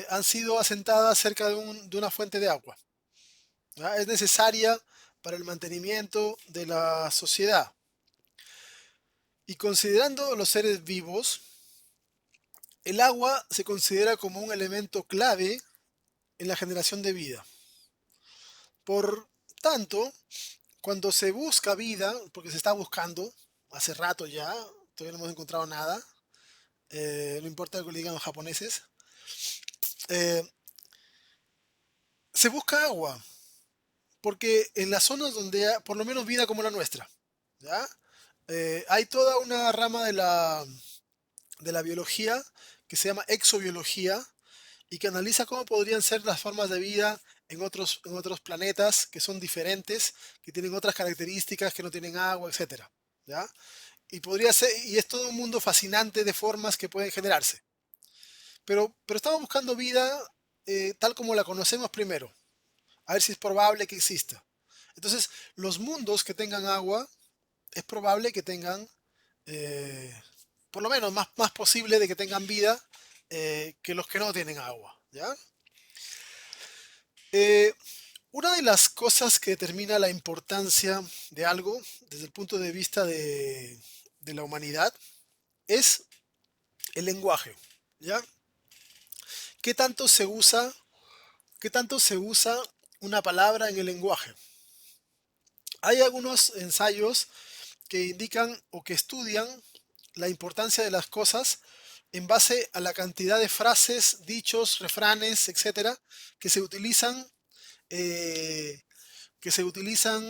S1: han sido asentadas cerca de una fuente de agua. ¿Ya? Es necesaria para el mantenimiento de la sociedad. Y considerando los seres vivos, el agua se considera como un elemento clave en la generación de vida. Por tanto, cuando se busca vida, porque se está buscando, hace rato ya, todavía no hemos encontrado nada, no importa lo que le digan los japoneses, eh, se busca agua, porque en las zonas donde hay, por lo menos vida como la nuestra, ¿ya? Hay toda una rama de la biología que se llama exobiología y que analiza cómo podrían ser las formas de vida en otros planetas que son diferentes, que tienen otras características, que no tienen agua, etcétera, ¿ya? Y podría ser, y es todo un mundo fascinante de formas que pueden generarse. Pero estamos buscando vida tal como la conocemos primero, a ver si es probable que exista. Entonces, los mundos que tengan agua, es probable que tengan, eh, por lo menos más posible de que tengan vida que los que no tienen agua, ¿ya? Eh, una de las cosas que determina la importancia de algo desde el punto de vista de la humanidad es el lenguaje, ¿ya? ¿Qué tanto se usa, qué tanto se usa una palabra en el lenguaje? Hay algunos ensayos que indican o que estudian la importancia de las cosas en base a la cantidad de frases, dichos, refranes, etcétera, que se utilizan, eh, que se utilizan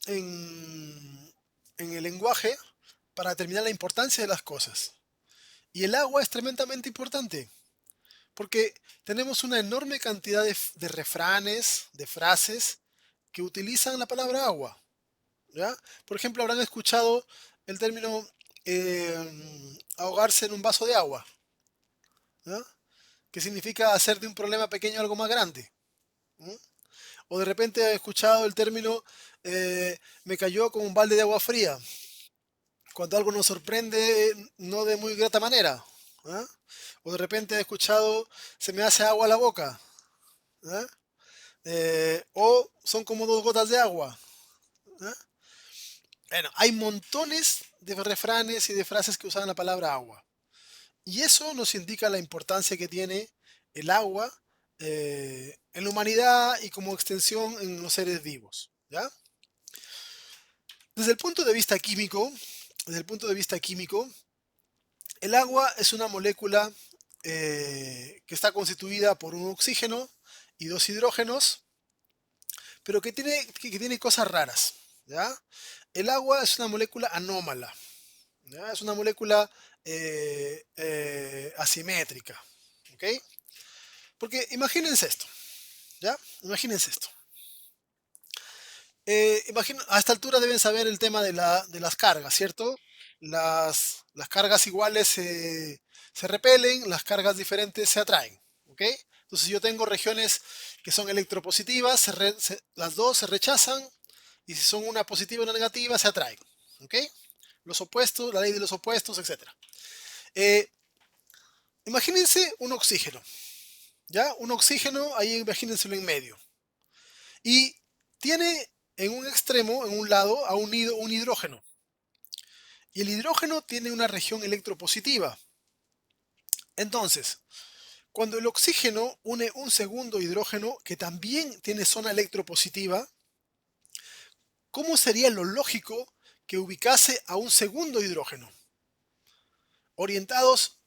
S1: en, en el lenguaje para determinar la importancia de las cosas. Y el agua es tremendamente importante porque tenemos una enorme cantidad de refranes, de frases que utilizan la palabra agua, ¿ya? Por ejemplo, habrán escuchado el término ahogarse en un vaso de agua, ¿ya? Que significa hacer de un problema pequeño algo más grande. ¿No? O de repente he escuchado el término me cayó con un balde de agua fría, cuando algo nos sorprende no de muy grata manera. ¿Ah? O de repente he escuchado se me hace agua a la boca. ¿Ah? O son como dos gotas de agua. ¿Ah? Bueno, hay montones de refranes y de frases que usan la palabra agua. Y eso nos indica la importancia que tiene el agua en la humanidad y como extensión en los seres vivos. ¿Ya? Desde el punto de vista químico, desde el punto de vista químico, el agua es una molécula que está constituida por un oxígeno y dos hidrógenos, pero que tiene cosas raras. ¿Ya? El agua es una molécula anómala. ¿Ya? Es una molécula asimétrica. ¿Ok? Porque imagínense esto. ¿Ya? Imagínense esto. A esta altura deben saber el tema de las cargas, ¿cierto? Las cargas iguales se repelen, las cargas diferentes se atraen. ¿Ok? Entonces yo tengo regiones que son electropositivas, las dos se rechazan, y si son una positiva y una negativa, se atraen. ¿Ok? Los opuestos, la ley de los opuestos, etc. Imagínense un oxígeno. ¿Ya? Un oxígeno, ahí imagínenselo en medio. Y tiene en un extremo, en un lado, ha unido un hidrógeno. Y el hidrógeno tiene una región electropositiva. Entonces, cuando el oxígeno une un segundo hidrógeno que también tiene zona electropositiva, ¿cómo sería lo lógico que ubicase a un segundo hidrógeno? ¿Orientados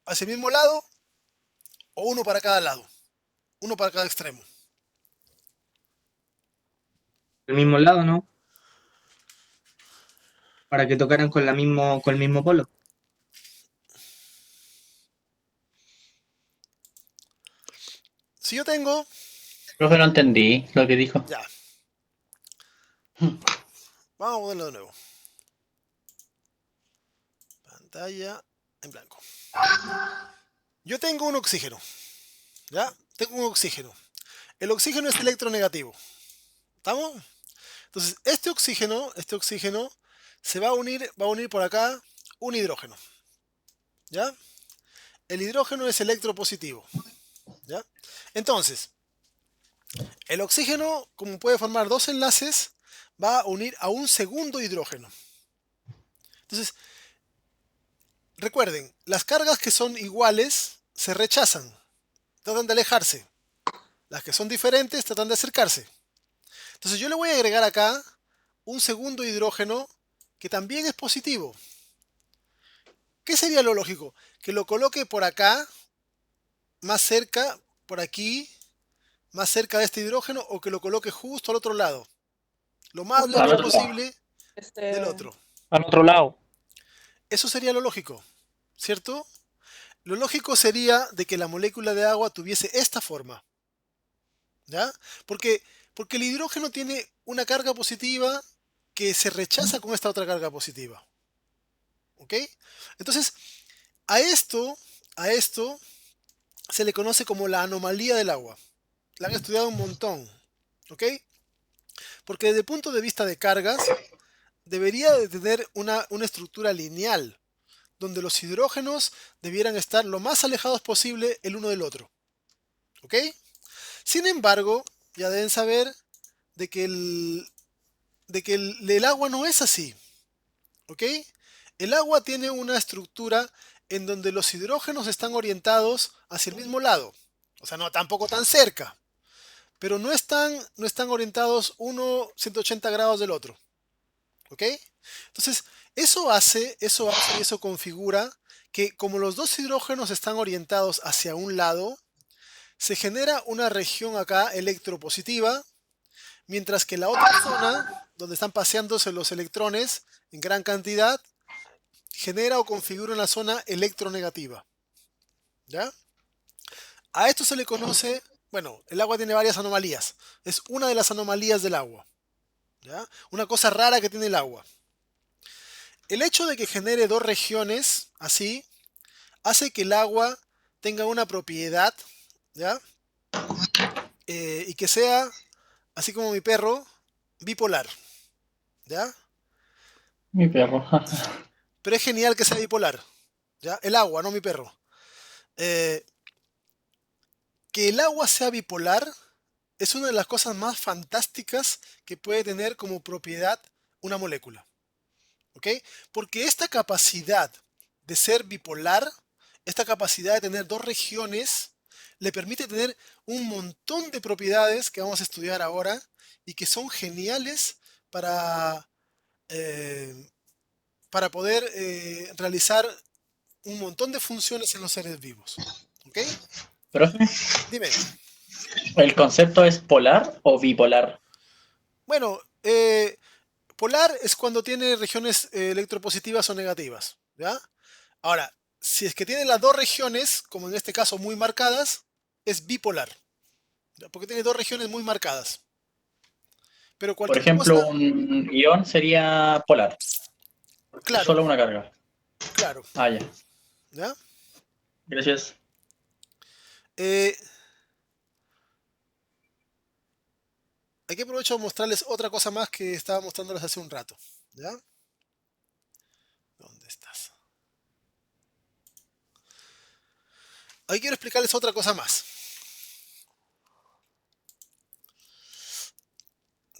S1: hacia el mismo lado o uno para cada lado? Uno para cada extremo.
S2: Del mismo lado, ¿no? Para que tocaran con el mismo polo.
S1: Si yo tengo,
S4: Profe, no entendí lo que dijo.
S1: ya, vamos a ponerlo de nuevo. Pantalla en blanco. Yo tengo un oxígeno, ¿ya? Tengo un oxígeno. El oxígeno es electronegativo. ¿Estamos? Entonces, este oxígeno se va a unir por acá un hidrógeno. ¿Ya? El hidrógeno es electropositivo. ¿Ya? Entonces, el oxígeno, como puede formar dos enlaces, va a unir a un segundo hidrógeno. Entonces, recuerden, las cargas que son iguales se rechazan, tratan de alejarse. Las que son diferentes tratan de acercarse. Entonces yo le voy a agregar acá un segundo hidrógeno que también es positivo. ¿Qué sería lo lógico? Que lo coloque por acá más cerca, por aquí, más cerca de este hidrógeno, o que lo coloque justo al otro lado, lo más
S5: Justo
S4: Al
S1: lejos
S4: otro
S5: aquí.
S4: lado.
S1: posible del
S5: Este,
S1: otro.
S3: Al otro lado.
S1: Eso sería lo lógico, ¿cierto? Lo lógico sería de que la molécula de agua tuviese esta forma, ¿ya? Porque, porque el hidrógeno tiene una carga positiva que se rechaza con esta otra carga positiva, ¿ok? Entonces, a esto, a esto se le conoce como la anomalía del agua. La han estudiado un montón, ¿ok? Porque desde el punto de vista de cargas, debería de tener una estructura lineal, donde los hidrógenos debieran estar lo más alejados posible el uno del otro, ¿ok? Sin embargo, ya deben saber de que el agua no es así, ¿ok? El agua tiene una estructura en donde los hidrógenos están orientados hacia el mismo lado, o sea, no tampoco tan cerca, pero no están orientados uno 180 grados del otro, ¿ok? Entonces, eso hace y eso configura que como los dos hidrógenos están orientados hacia un lado, se genera una región acá electropositiva, mientras que la otra zona, donde están paseándose los electrones en gran cantidad, genera o configura una zona electronegativa, ¿ya? A esto se le conoce, bueno, el agua tiene varias anomalías, es una de las anomalías del agua, ¿ya? Una cosa rara que tiene el agua. El hecho de que genere dos regiones así hace que el agua tenga una propiedad, ¿ya? Y que sea, así como mi perro, bipolar, ¿ya?
S4: Mi perro.
S1: Pero es genial que sea bipolar, ¿ya? El agua, no mi perro. Eh, que el agua sea bipolar es una de las cosas más fantásticas que puede tener como propiedad una molécula, ¿ok? Porque esta capacidad de ser bipolar, esta capacidad de tener dos regiones, le permite tener un montón de propiedades que vamos a estudiar ahora y que son geniales para, eh, para poder realizar un montón de funciones en los seres vivos. ¿Ok?
S4: Profe,
S1: Dime.
S4: ¿el concepto es polar o bipolar?
S1: Bueno, polar es cuando tiene regiones electropositivas o negativas. ¿Ya? Ahora, si es que tiene las dos regiones, como en este caso muy marcadas, es bipolar. ¿Ya? Porque tiene dos regiones muy marcadas. Pero
S4: Por
S1: cualquier
S4: ejemplo,
S1: cosa,
S4: un ion sería polar,
S1: claro,
S4: solo una carga.
S1: claro.
S4: Ah, ya.
S1: ¿Ya?
S4: Gracias.
S1: Eh, aquí aprovecho de mostrarles otra cosa más que estaba mostrándoles hace un rato. ¿Ya? ¿Dónde estás? Aquí quiero explicarles otra cosa más.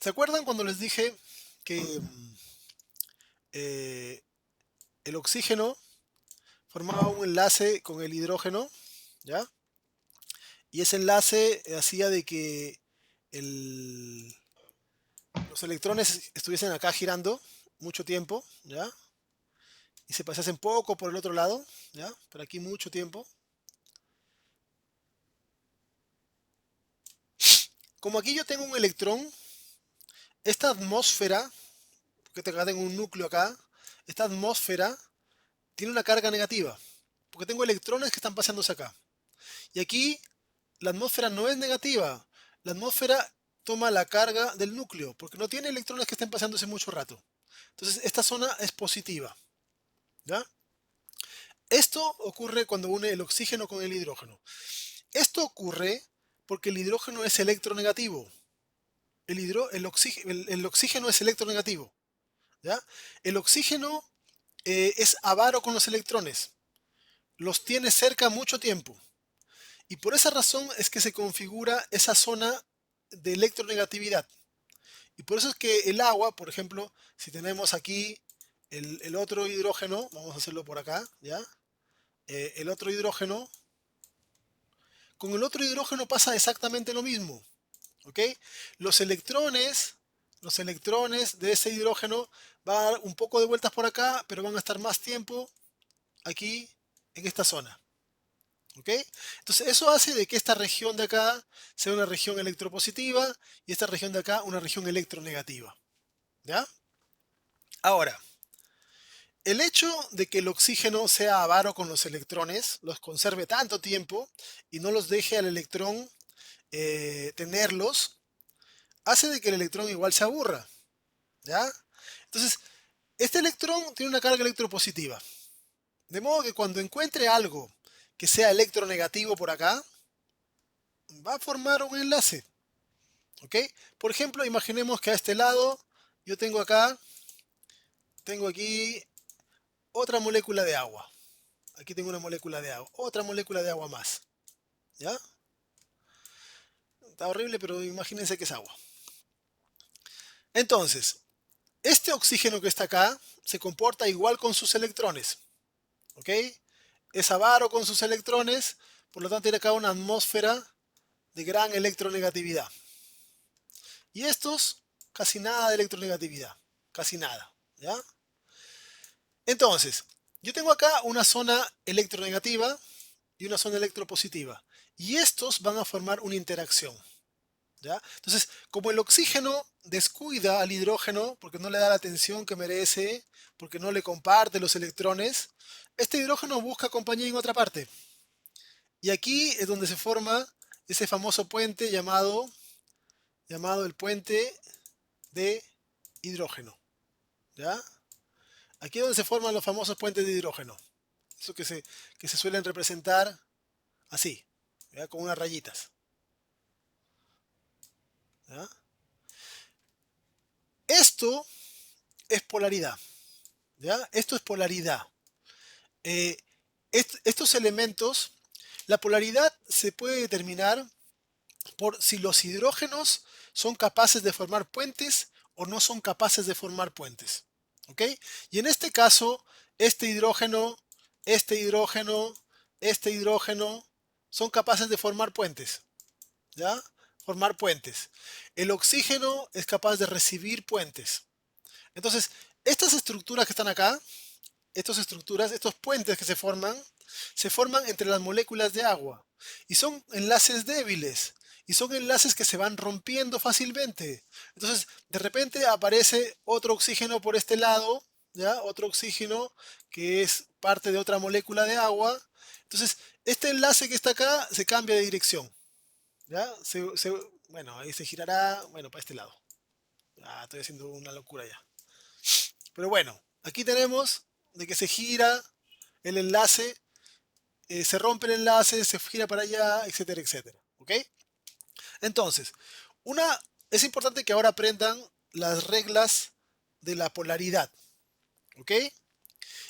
S1: ¿Se acuerdan cuando les dije que eh, el oxígeno formaba un enlace con el hidrógeno? ¿Ya? Y ese enlace hacía de que el- los electrones estuviesen acá girando mucho tiempo, ¿ya? Y se pasasen poco por el otro lado, ¿ya? Por aquí mucho tiempo. Como aquí yo tengo un electrón, esta atmósfera, que tengo un núcleo acá, esta atmósfera tiene una carga negativa, porque tengo electrones que están pasándose acá. Y aquí la atmósfera no es negativa, la atmósfera toma la carga del núcleo, porque no tiene electrones que estén pasándose mucho rato. Entonces esta zona es positiva, ¿ya? Esto ocurre cuando une el oxígeno con el hidrógeno. Esto ocurre porque el hidrógeno es electronegativo. El oxígeno es electronegativo, ¿ya? El oxígeno es avaro con los electrones. Los tiene cerca mucho tiempo. Y por esa razón es que se configura esa zona de electronegatividad. Y por eso es que el agua, por ejemplo, si tenemos aquí el otro hidrógeno, vamos a hacerlo por acá, ¿ya? El otro hidrógeno, con el otro hidrógeno pasa exactamente lo mismo, ¿ok? Los electrones, los electrones de ese hidrógeno van a dar un poco de vueltas por acá, pero van a estar más tiempo aquí en esta zona, ¿Ok? Entonces eso hace de que esta región de acá sea una región electropositiva y esta región de acá una región electronegativa. ¿Ya? Ahora, el hecho de que el oxígeno sea avaro con los electrones, los conserve tanto tiempo y no los deje al electrón tenerlos, hace de que el electrón igual se aburra. ¿Ya? Entonces, este electrón tiene una carga electropositiva. De modo que cuando encuentre algo que sea electronegativo por acá, va a formar un enlace. ¿Ok? Por ejemplo, imaginemos que a este lado yo tengo aquí otra molécula de agua. Aquí tengo una molécula de agua, otra molécula de agua más. ¿Ya? Está horrible, pero imagínense que es agua. Entonces, este oxígeno que está acá se comporta igual con sus electrones. ¿Ok? Es avaro con sus electrones, por lo tanto tiene acá una atmósfera de gran electronegatividad. Y estos, casi nada de electronegatividad. Casi nada. ¿Ya? Entonces, yo tengo acá una zona electronegativa y una zona electropositiva. Y estos van a formar una interacción. ¿Ya? Entonces, como el oxígeno descuida al hidrógeno porque no le da la atención que merece, porque no le comparte los electrones, este hidrógeno busca compañía en otra parte. Y aquí es donde se forma ese famoso puente llamado el puente de hidrógeno. ¿Ya? Aquí es donde se forman los famosos puentes de hidrógeno. Eso que se suelen representar así, ¿ya? Con unas rayitas. ¿Ya? Esto es polaridad. ¿Ya? Esto es polaridad. Estos elementos, la polaridad se puede determinar por si los hidrógenos son capaces de formar puentes o no son capaces de formar puentes. ¿Ok? Y en este caso, este hidrógeno, este hidrógeno, este hidrógeno son capaces de formar puentes. ¿Ya? Formar puentes. El oxígeno es capaz de recibir puentes. Entonces, estas estructuras que están acá, estos puentes que se forman entre las moléculas de agua. Y son enlaces débiles. Y son enlaces que se van rompiendo fácilmente. Entonces, de repente aparece otro oxígeno por este lado, ¿ya? Otro oxígeno que es parte de otra molécula de agua. Entonces, este enlace que está acá se cambia de dirección. ¿Ya? Bueno, ahí se girará, bueno, para este lado. Ah, estoy haciendo una locura ya. Pero bueno, aquí tenemos de que se gira el enlace, se rompe el enlace, se gira para allá, etcétera, etcétera. ¿Ok? Entonces, es importante que ahora aprendan las reglas de la polaridad. ¿Ok?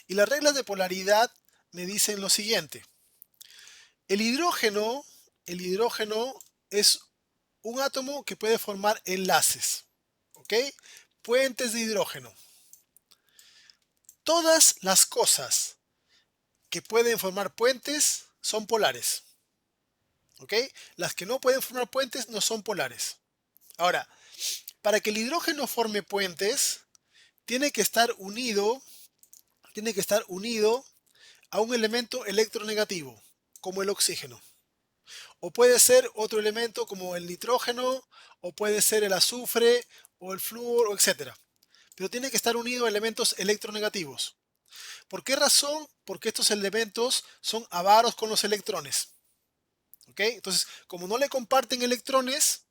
S1: Y las reglas de polaridad me dicen lo siguiente. El hidrógeno es un átomo que puede formar enlaces. ¿Ok? Puentes de hidrógeno. Todas las cosas que pueden formar puentes son polares. ¿Ok? Las que no pueden formar puentes no son polares. Ahora, para que el hidrógeno forme puentes, tiene que estar unido a un elemento electronegativo, como el oxígeno. O puede ser otro elemento como el nitrógeno, o puede ser el azufre, o el flúor, etc. Pero tiene que estar unido a elementos electronegativos. ¿Por qué razón? Porque estos elementos son avaros con los electrones. ¿Ok? Entonces, como no le comparten electrones,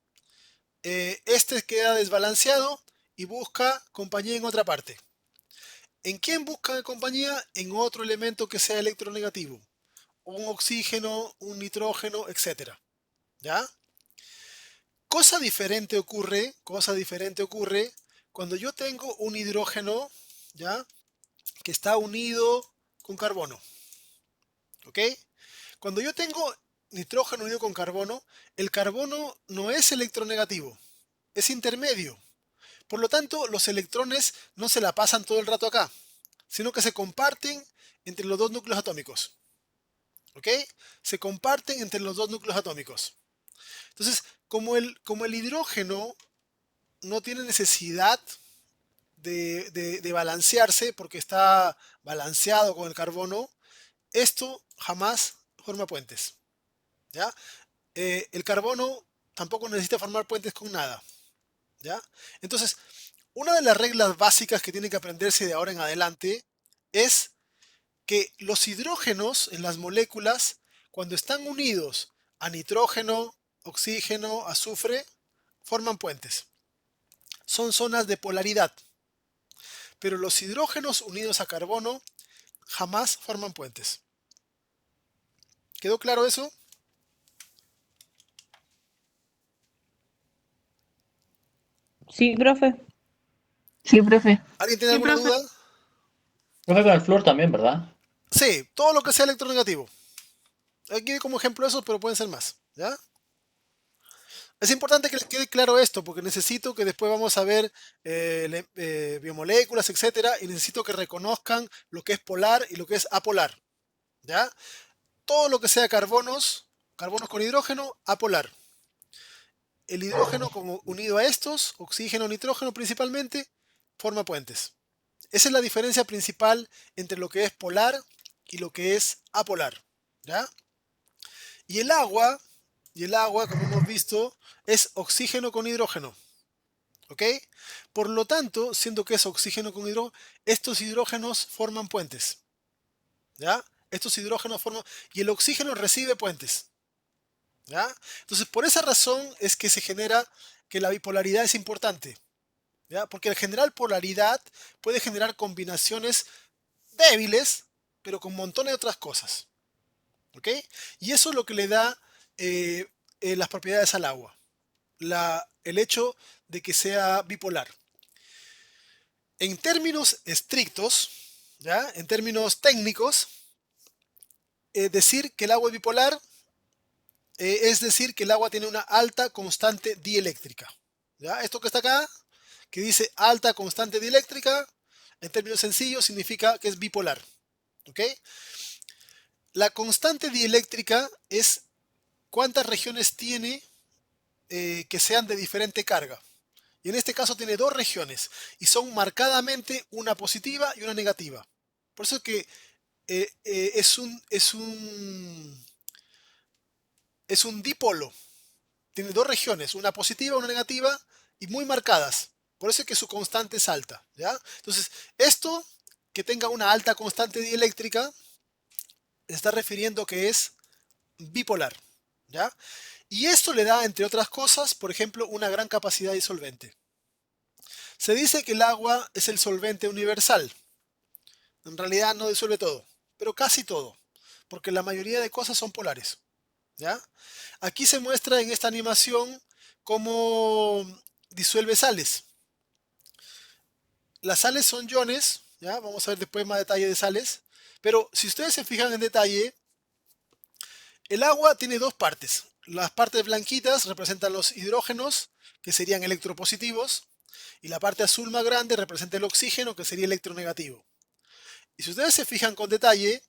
S1: este queda desbalanceado y busca compañía en otra parte. ¿En quién busca compañía? En otro elemento que sea electronegativo. Un oxígeno, un nitrógeno, etc. ¿Ya? Cosa diferente ocurre cuando yo tengo un hidrógeno, ¿ya? Que está unido con carbono. ¿Ok? Cuando yo tengo nitrógeno unido con carbono, el carbono no es electronegativo, es intermedio. Por lo tanto, los electrones no se la pasan todo el rato acá, sino que se comparten entre los dos núcleos atómicos. ¿Ok? Se comparten entre los dos núcleos atómicos. Entonces, como el hidrógeno no tiene necesidad de balancearse porque está balanceado con el carbono, esto jamás forma puentes. ¿Ya? El carbono tampoco necesita formar puentes con nada. ¿Ya? Entonces, una de las reglas básicas que tiene que aprenderse de ahora en adelante es que los hidrógenos en las moléculas, cuando están unidos a nitrógeno, oxígeno, azufre, forman puentes. Son zonas de polaridad. Pero los hidrógenos unidos a carbono jamás forman puentes. ¿Quedó claro eso?
S5: Sí, profe.
S2: Sí, profe.
S1: ¿Alguien tiene
S2: Sí,
S1: alguna
S2: profe.
S1: duda?
S4: Creo que con el flúor también, ¿verdad?
S1: Sí, todo lo que sea electronegativo. Aquí hay como ejemplo eso, pero pueden ser más. ¿Ya? Es importante que les quede claro esto, porque necesito que después vamos a ver biomoléculas, etcétera, y necesito que reconozcan lo que es polar y lo que es apolar. ¿Ya? Todo lo que sea carbonos con hidrógeno, apolar. El hidrógeno como unido a estos, oxígeno, nitrógeno principalmente, forma puentes. Esa es la diferencia principal entre lo que es polar y lo que es apolar. ¿Ya? Y el agua, como hemos visto, es oxígeno con hidrógeno. ¿Ok? Por lo tanto, siendo que es oxígeno con hidrógeno, estos hidrógenos forman puentes. ¿Ya? Estos hidrógenos forman... Y el oxígeno recibe puentes. ¿Ya? Entonces, por esa razón es que se genera que la bipolaridad es importante. ¿Ya? Porque al generar polaridad puede generar combinaciones débiles, pero con montones de otras cosas. ¿Ok? Y eso es lo que le da las propiedades al agua. El hecho de que sea bipolar. En términos estrictos, ¿ya? En términos técnicos, decir que el agua es bipolar es decir que el agua tiene una alta constante dieléctrica. ¿Ya? Esto que está acá, que dice alta constante dieléctrica, en términos sencillos significa que es bipolar. ¿Ok? La constante dieléctrica es cuántas regiones tiene que sean de diferente carga. Y en este caso tiene dos regiones y son marcadamente una positiva y una negativa. Por eso es que es un dipolo. Tiene dos regiones, una positiva y una negativa y muy marcadas. Por eso es que su constante es alta. ¿Ya? Entonces, esto que tenga una alta constante dieléctrica se está refiriendo que es bipolar. ¿Ya? Y esto le da, entre otras cosas, por ejemplo, una gran capacidad disolvente. Se dice que el agua es el solvente universal. En realidad no disuelve todo, pero casi todo, porque la mayoría de cosas son polares. ¿Ya? Aquí se muestra en esta animación cómo disuelve sales. Las sales son iones, ¿ya? Vamos a ver después más detalle de sales, pero si ustedes se fijan en detalle, el agua tiene dos partes. Las partes blanquitas representan los hidrógenos, que serían electropositivos, y la parte azul más grande representa el oxígeno, que sería electronegativo. Y si ustedes se fijan con detalle,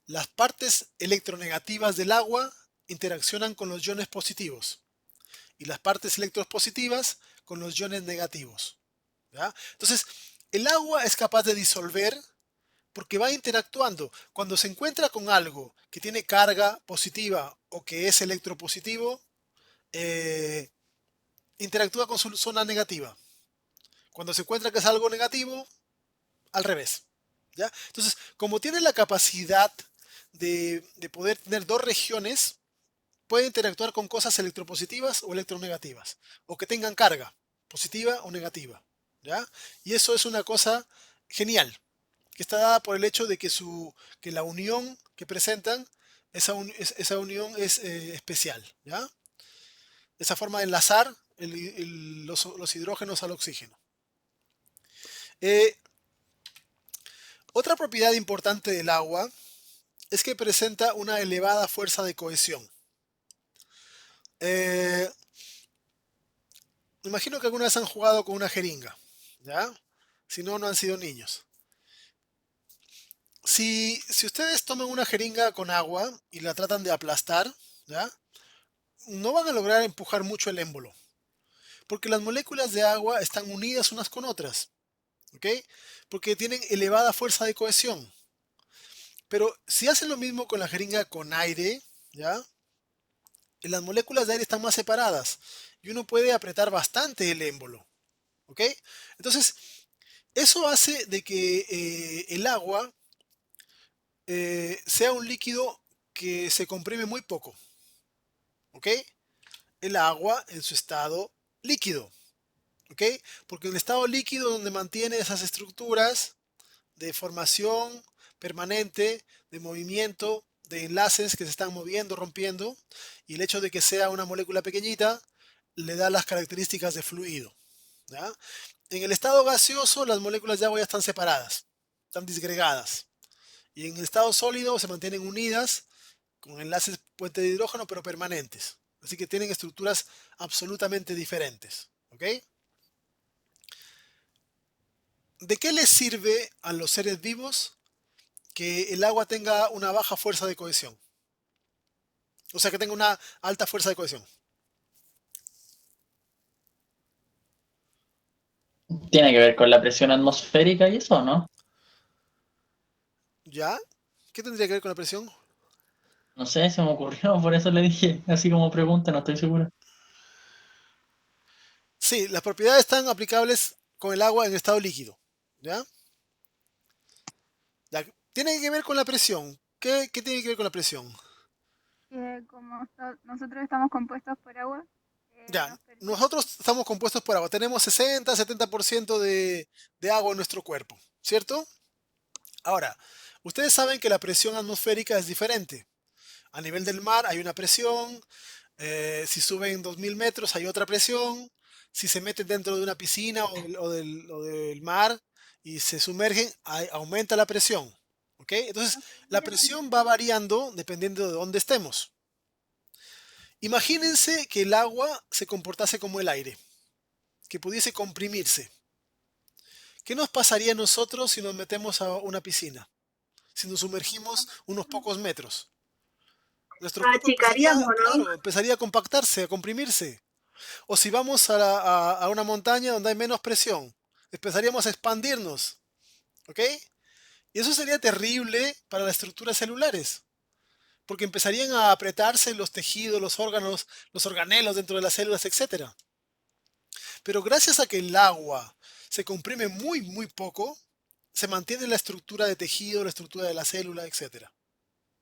S1: las partes electronegativas del agua interaccionan con los iones positivos y las partes electropositivas con los iones negativos. ¿Ya? Entonces, el agua es capaz de disolver porque va interactuando. Cuando se encuentra con algo que tiene carga positiva o que es electropositivo, interactúa con su zona negativa. Cuando se encuentra que es algo negativo, al revés. ¿Ya? Entonces, como tiene la capacidad de poder tener dos regiones, puede interactuar con cosas electropositivas o electronegativas, o que tengan carga, positiva o negativa. ¿Ya? Y eso es una cosa genial, que está dada por el hecho de que la unión que presentan, esa unión es especial. ¿Ya? Esa forma de enlazar los hidrógenos al oxígeno. Otra propiedad importante del agua es que presenta una elevada fuerza de cohesión. Me imagino que alguna vez han jugado con una jeringa, ¿ya? Si no, no han sido niños. Si ustedes toman una jeringa con agua y la tratan de aplastar, ¿ya? No van a lograr empujar mucho el émbolo, porque las moléculas de agua están unidas unas con otras, ¿ok? Porque tienen elevada fuerza de cohesión. Pero si hacen lo mismo con la jeringa con aire, ¿ya? Las moléculas de aire están más separadas y uno puede apretar bastante el émbolo, ¿ok? Entonces, eso hace de que el agua sea un líquido que se comprime muy poco, ¿ok? El agua en su estado líquido, ¿ok? Porque en el estado líquido donde mantiene esas estructuras de formación permanente, de movimiento, de enlaces que se están moviendo, rompiendo, y el hecho de que sea una molécula pequeñita le da las características de fluido, ¿ya? En el estado gaseoso las moléculas de agua ya están separadas, están disgregadas, y en el estado sólido se mantienen unidas con enlaces puente de hidrógeno pero permanentes, así que tienen estructuras absolutamente diferentes, ¿ok? ¿De qué les sirve a los seres vivos que el agua tenga una baja fuerza de cohesión? O sea, que tenga una alta fuerza de cohesión.
S4: Tiene que ver con la presión atmosférica y eso, ¿no?
S1: ¿Ya? ¿Qué tendría que ver con la presión?
S4: No sé, se me ocurrió, por eso le dije, así como pregunta, no estoy seguro.
S1: Sí, las propiedades están aplicables con el agua en estado líquido. ¿Ya? Ya, tiene que ver con la presión. ¿Qué tiene que ver con la presión?
S6: Nosotros estamos compuestos por agua,
S1: Ya,
S6: nos permite...
S1: nosotros estamos compuestos por agua. Tenemos 60-70% de agua en nuestro cuerpo, ¿cierto? Ahora, ustedes saben que la presión atmosférica es diferente. A nivel del mar hay una presión, si suben 2000 metros hay otra presión, si se meten dentro de una piscina o del mar y se sumergen, aumenta la presión. ¿Ok? Entonces,
S6: nos
S1: la
S6: permite
S1: presión
S6: mantener...
S1: va variando dependiendo de dónde estemos. Imagínense que el agua se comportase como el aire, que pudiese comprimirse. ¿Qué nos pasaría a nosotros si nos metemos a una piscina? Si nos sumergimos unos pocos metros. Nuestro cuerpo empezaría,
S7: Achicaríamos, ¿no?
S1: claro, empezaría a compactarse, a comprimirse. O si vamos a una montaña donde hay menos presión, empezaríamos a expandirnos. ¿Ok? Y eso sería terrible para las estructuras celulares, porque empezarían a apretarse los tejidos, los órganos, los organelos dentro de las células, etcétera. Pero gracias a que el agua se comprime muy, muy poco, se mantiene la estructura de tejido, la estructura de la célula, etcétera.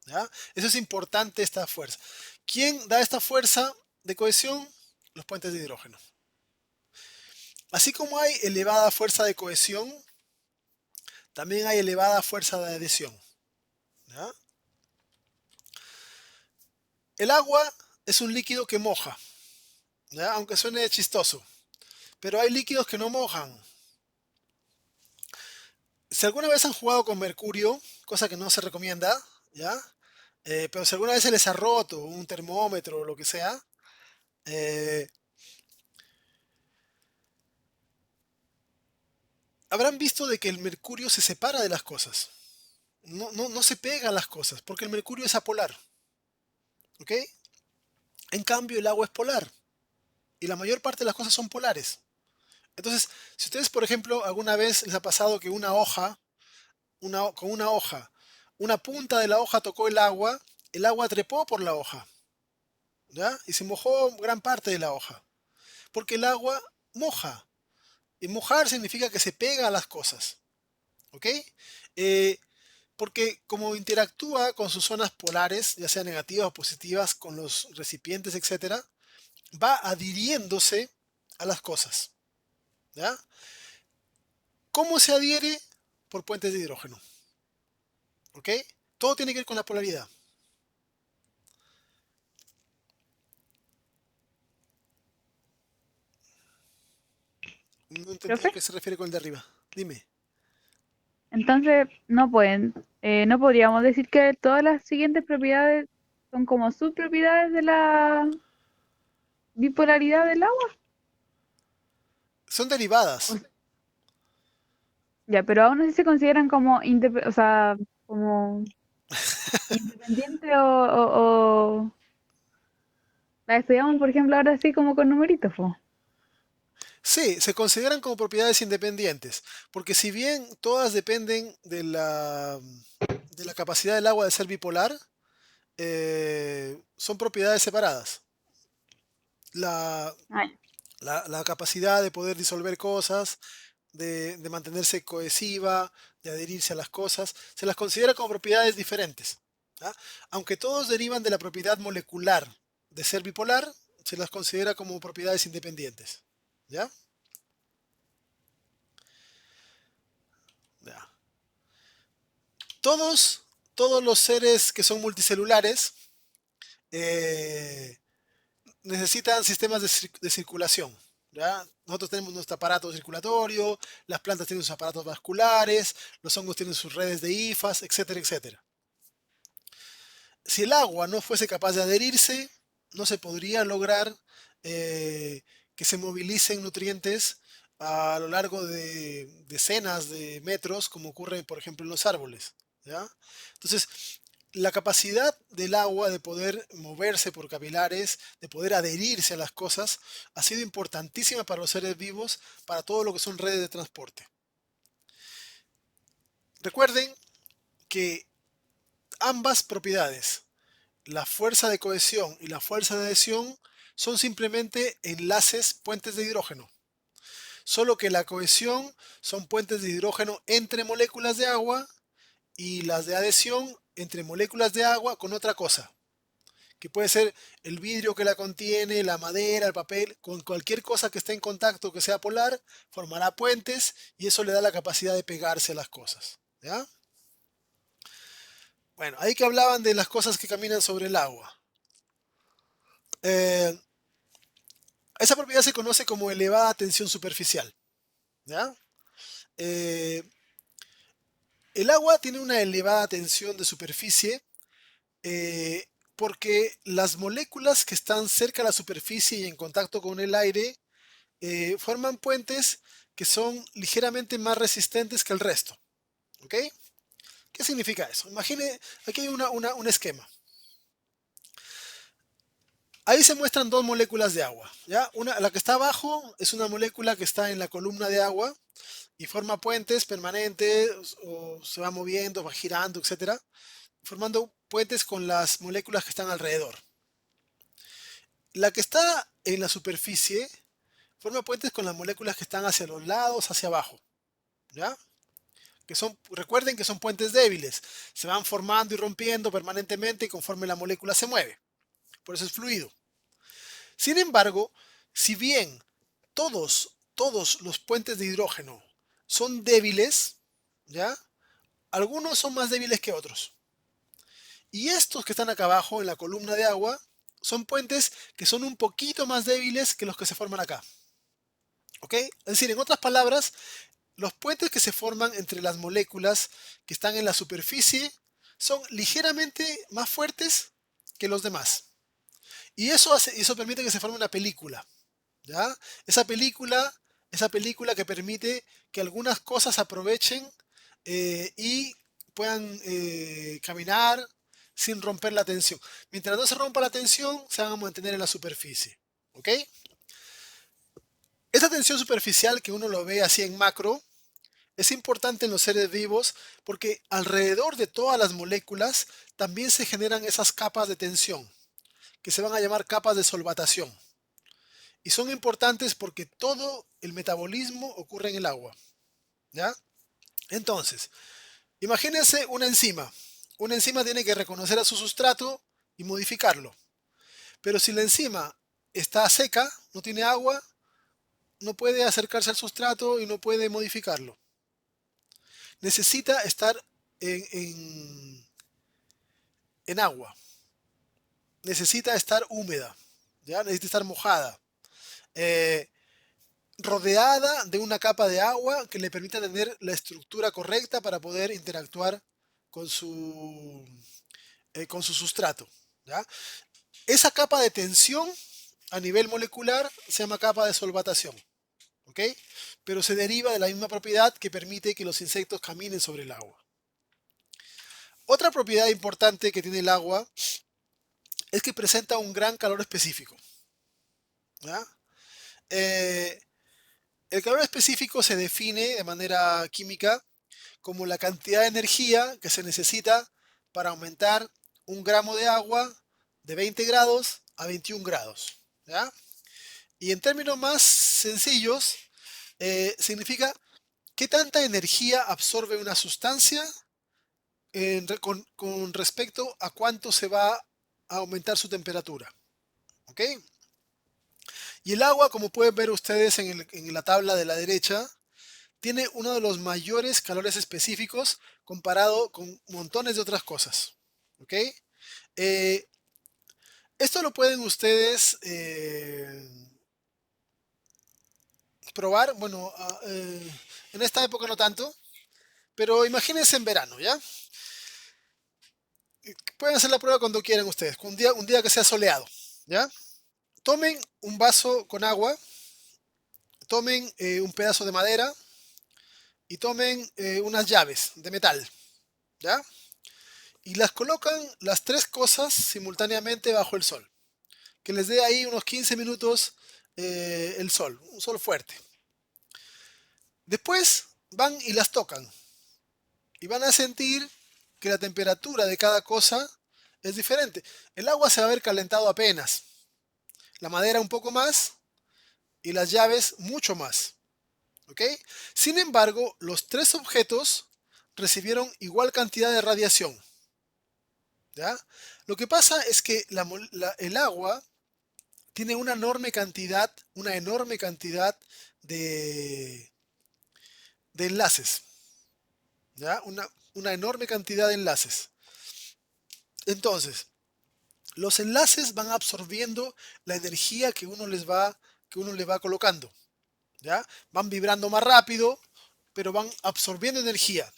S1: ¿Ya? Eso es importante, esta fuerza. ¿Quién da esta fuerza de cohesión? Los puentes de hidrógeno. Así como hay elevada fuerza de cohesión, también hay elevada fuerza de adhesión. ¿Ya? El agua es un líquido que moja, ¿ya? Aunque suene chistoso, pero hay líquidos que no mojan. Si alguna vez han jugado con mercurio, cosa que no se recomienda, ¿ya? Pero si alguna vez se les ha roto un termómetro o lo que sea, eh, habrán visto de que el mercurio se separa de las cosas. No se pega a las cosas, porque el mercurio es apolar. ¿Ok? En cambio, el agua es polar. Y la mayor parte de las cosas son polares. Entonces, si ustedes, por ejemplo, alguna vez les ha pasado que una hoja, con una hoja, una punta de la hoja tocó el agua trepó por la hoja, ¿ya? Y se mojó gran parte de la hoja. Porque el agua moja. Y mojar significa que se pega a las cosas. ¿Ok? Eh, porque como interactúa con sus zonas polares, ya sean negativas o positivas, con los recipientes, etcétera, va adhiriéndose a las cosas. ¿Ya? ¿Cómo se adhiere? Por puentes de hidrógeno. ¿Ok? Todo tiene que ver con la polaridad. No entendí a
S5: ¿Profe?
S1: qué se refiere con el de arriba. Dime.
S5: Entonces, no podríamos decir que todas las siguientes propiedades son como subpropiedades de la bipolaridad del agua.
S1: Son
S5: O
S1: derivadas.
S5: s- ya, pero aún así se consideran como, o sea, como independientes o las estudiamos, por ejemplo, ahora sí como con numeritos, po.
S1: Sí, se consideran como propiedades independientes. Porque si bien todas dependen de la capacidad del agua de ser bipolar son propiedades separadas. La,
S5: Ay,
S1: la capacidad de poder disolver cosas, de mantenerse cohesiva, de adherirse a las cosas, se las considera como propiedades diferentes. ¿Ya? Aunque todos derivan de la propiedad molecular de ser bipolar, se las considera como propiedades independientes. ¿Ya? Ya. Todos los seres que son multicelulares eh, necesitan sistemas de circulación. ¿Ya? Nosotros tenemos nuestro aparato circulatorio, las plantas tienen sus aparatos vasculares, los hongos tienen sus redes de hifas, etcétera, etcétera. Si el agua no fuese capaz de adherirse, no se podría lograr que se movilicen nutrientes a lo largo de decenas de metros, como ocurre, por ejemplo, en los árboles. ¿Ya? Entonces, la capacidad del agua de poder moverse por capilares, de poder adherirse a las cosas, ha sido importantísima para los seres vivos, para todo lo que son redes de transporte. Recuerden que ambas propiedades, la fuerza de cohesión y la fuerza de adhesión, son simplemente enlaces, puentes de hidrógeno. Solo que la cohesión son puentes de hidrógeno entre moléculas de agua y las de adhesión entre moléculas de agua con otra cosa, que puede ser el vidrio que la contiene, la madera, el papel, con cualquier cosa que esté en contacto que sea polar, formará puentes y eso le da la capacidad de pegarse a las cosas. ¿Ya? Bueno, ahí que hablaban de las cosas que caminan sobre el agua. Esa propiedad se conoce como elevada tensión superficial. ¿Ya? El agua tiene una elevada tensión de superficie porque las moléculas que están cerca de la superficie y en contacto con el aire forman puentes que son ligeramente más resistentes que el resto. ¿Ok? ¿Qué significa eso? Imagine, aquí hay un esquema. Ahí se muestran dos moléculas de agua. ¿Ya? La que está abajo es una molécula que está en la columna de agua y forma puentes permanentes o se va moviendo, va girando, etcétera, formando puentes con las moléculas que están alrededor. La que está en la superficie forma puentes con las moléculas que están hacia los lados, hacia abajo. ¿Ya? Recuerden que son puentes débiles. Se van formando y rompiendo permanentemente conforme la molécula se mueve. Por eso es fluido. Sin embargo, si bien todos los puentes de hidrógeno son débiles, ¿ya? Algunos son más débiles que otros. Y estos que están acá abajo en la columna de agua son puentes que son un poquito más débiles que los que se forman acá. ¿Ok? Es decir, en otras palabras, los puentes que se forman entre las moléculas que están en la superficie son ligeramente más fuertes que los demás. Y eso permite que se forme una película. ¿Ya? Esa película que permite que algunas cosas aprovechen y puedan caminar sin romper la tensión. Mientras no se rompa la tensión, se van a mantener en la superficie. ¿Ok? Esta tensión superficial que uno lo ve así en macro es importante en los seres vivos porque alrededor de todas las moléculas también se generan esas capas de tensión que se van a llamar capas de solvatación. Y son importantes porque todo el metabolismo ocurre en el agua. ¿Ya? Entonces, imagínense una enzima. Una enzima tiene que reconocer a su sustrato y modificarlo. Pero si la enzima está seca, no tiene agua, no puede acercarse al sustrato y no puede modificarlo. Necesita estar en agua. Necesita estar húmeda. ¿Ya? Necesita estar mojada. Rodeada de una capa de agua que le permita tener la estructura correcta para poder interactuar con su sustrato. ¿Ya? Esa capa de tensión a nivel molecular se llama capa de solvatación. ¿Ok? Pero se deriva de la misma propiedad que permite que los insectos caminen sobre el agua. Otra propiedad importante que tiene el agua es que presenta un gran calor específico. ¿Ya? El calor específico se define de manera química como la cantidad de energía que se necesita para aumentar un gramo de agua de 20 grados a 21 grados. ¿Ya? Y en términos más sencillos, significa qué tanta energía absorbe una sustancia con respecto a cuánto se va a aumentar su temperatura. ¿Ok? Y el agua, como pueden ver ustedes en la tabla de la derecha, tiene uno de los mayores calores específicos comparado con montones de otras cosas. ¿Ok? Esto lo pueden ustedes probar. Bueno, en esta época no tanto, pero imagínense en verano, ¿ya? Pueden hacer la prueba cuando quieran ustedes, un día que sea soleado, ¿ya? Tomen un vaso con agua, tomen un pedazo de madera y tomen unas llaves de metal, ¿ya? Y las colocan las tres cosas simultáneamente bajo el sol. Que les dé ahí unos 15 minutos el sol, un sol fuerte. Después van y las tocan y van a sentir que la temperatura de cada cosa es diferente. El agua se va a ver calentado apenas, la madera un poco más y las llaves mucho más. ¿Ok? Sin embargo, los tres objetos recibieron igual cantidad de radiación. ¿Ya? Lo que pasa es que el agua tiene una enorme cantidad de enlaces. ¿Ya? Una enorme cantidad de enlaces. Entonces, los enlaces van absorbiendo la energía que uno le va colocando. ¿Ya? Van vibrando más rápido, pero van absorbiendo energía.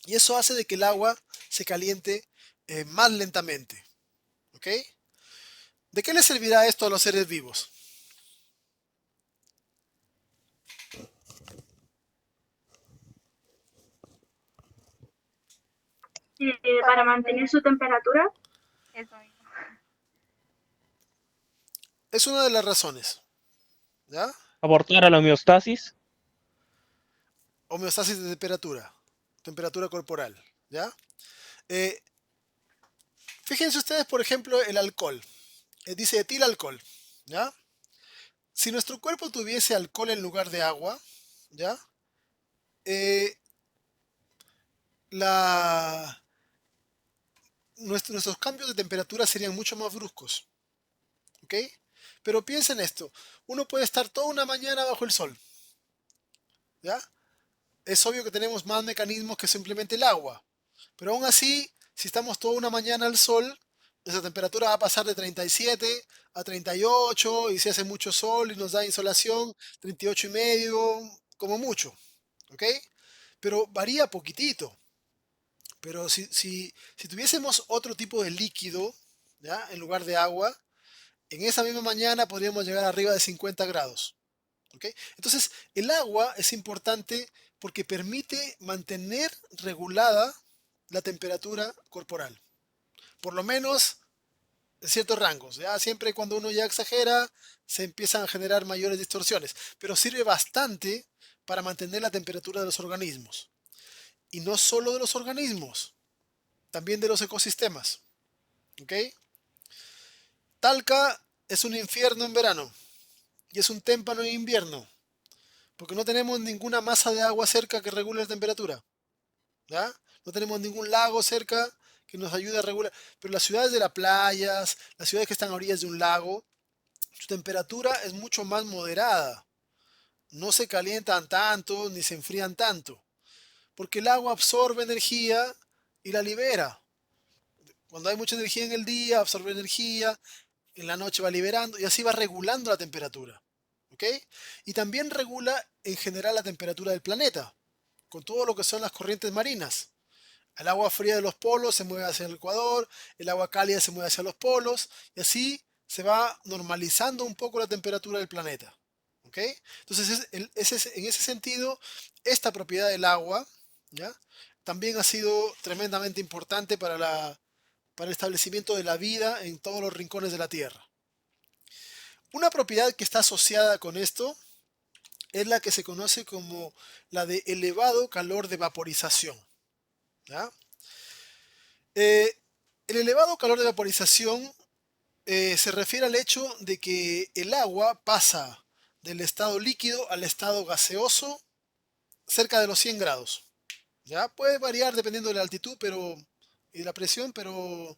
S1: Y eso hace de que el agua se caliente más lentamente. ¿Ok? ¿De qué le servirá esto a los seres vivos?
S7: Para mantener su temperatura.
S6: Eso mismo.
S1: Es una de las razones. ¿Ya?
S3: Aportar a la homeostasis.
S1: Homeostasis de temperatura corporal. ¿Ya? Fíjense ustedes, por ejemplo, el alcohol. Dice etilalcohol. ¿Ya? Si nuestro cuerpo tuviese alcohol en lugar de agua, ¿ya? Nuestros cambios de temperatura serían mucho más bruscos. ¿Ok? Pero piensen esto. Uno puede estar toda una mañana bajo el sol. ¿Ya? Es obvio que tenemos más mecanismos que simplemente el agua. Pero aún así, si estamos toda una mañana al sol, nuestra temperatura va a pasar de 37 a 38 y si hace mucho sol y nos da insolación, 38 y medio, como mucho. ¿Ok? Pero varía poquitito. Pero si tuviésemos otro tipo de líquido, ¿ya? En lugar de agua, en esa misma mañana podríamos llegar arriba de 50 grados. ¿Ok? Entonces, el agua es importante porque permite mantener regulada la temperatura corporal. Por lo menos en ciertos rangos. ¿Ya? Siempre cuando uno ya exagera, se empiezan a generar mayores distorsiones. Pero sirve bastante para mantener la temperatura de los organismos. Y no solo de los organismos, también de los ecosistemas. ¿Ok? Talca es un infierno en verano y es un témpano en invierno, porque no tenemos ninguna masa de agua cerca que regule la temperatura. ¿Ya? No tenemos ningún lago cerca que nos ayude a regular. Pero las ciudades de las playas, las ciudades que están a orillas de un lago, su temperatura es mucho más moderada. No se calientan tanto ni se enfrían tanto, porque el agua absorbe energía y la libera. Cuando hay mucha energía en el día, absorbe energía, en la noche va liberando y así va regulando la temperatura. ¿Ok? Y también regula en general la temperatura del planeta, con todo lo que son las corrientes marinas. El agua fría de los polos se mueve hacia el ecuador, el agua cálida se mueve hacia los polos y así se va normalizando un poco la temperatura del planeta. ¿Ok? Entonces, en ese sentido, esta propiedad del agua, ¿ya? También ha sido tremendamente importante para el establecimiento de la vida en todos los rincones de la Tierra. Una propiedad que está asociada con esto es la que se conoce como la de elevado calor de vaporización. ¿Ya? El elevado calor de vaporización se refiere al hecho de que el agua pasa del estado líquido al estado gaseoso cerca de los 100 grados. ¿Ya? Puede variar dependiendo de la altitud y de la presión, pero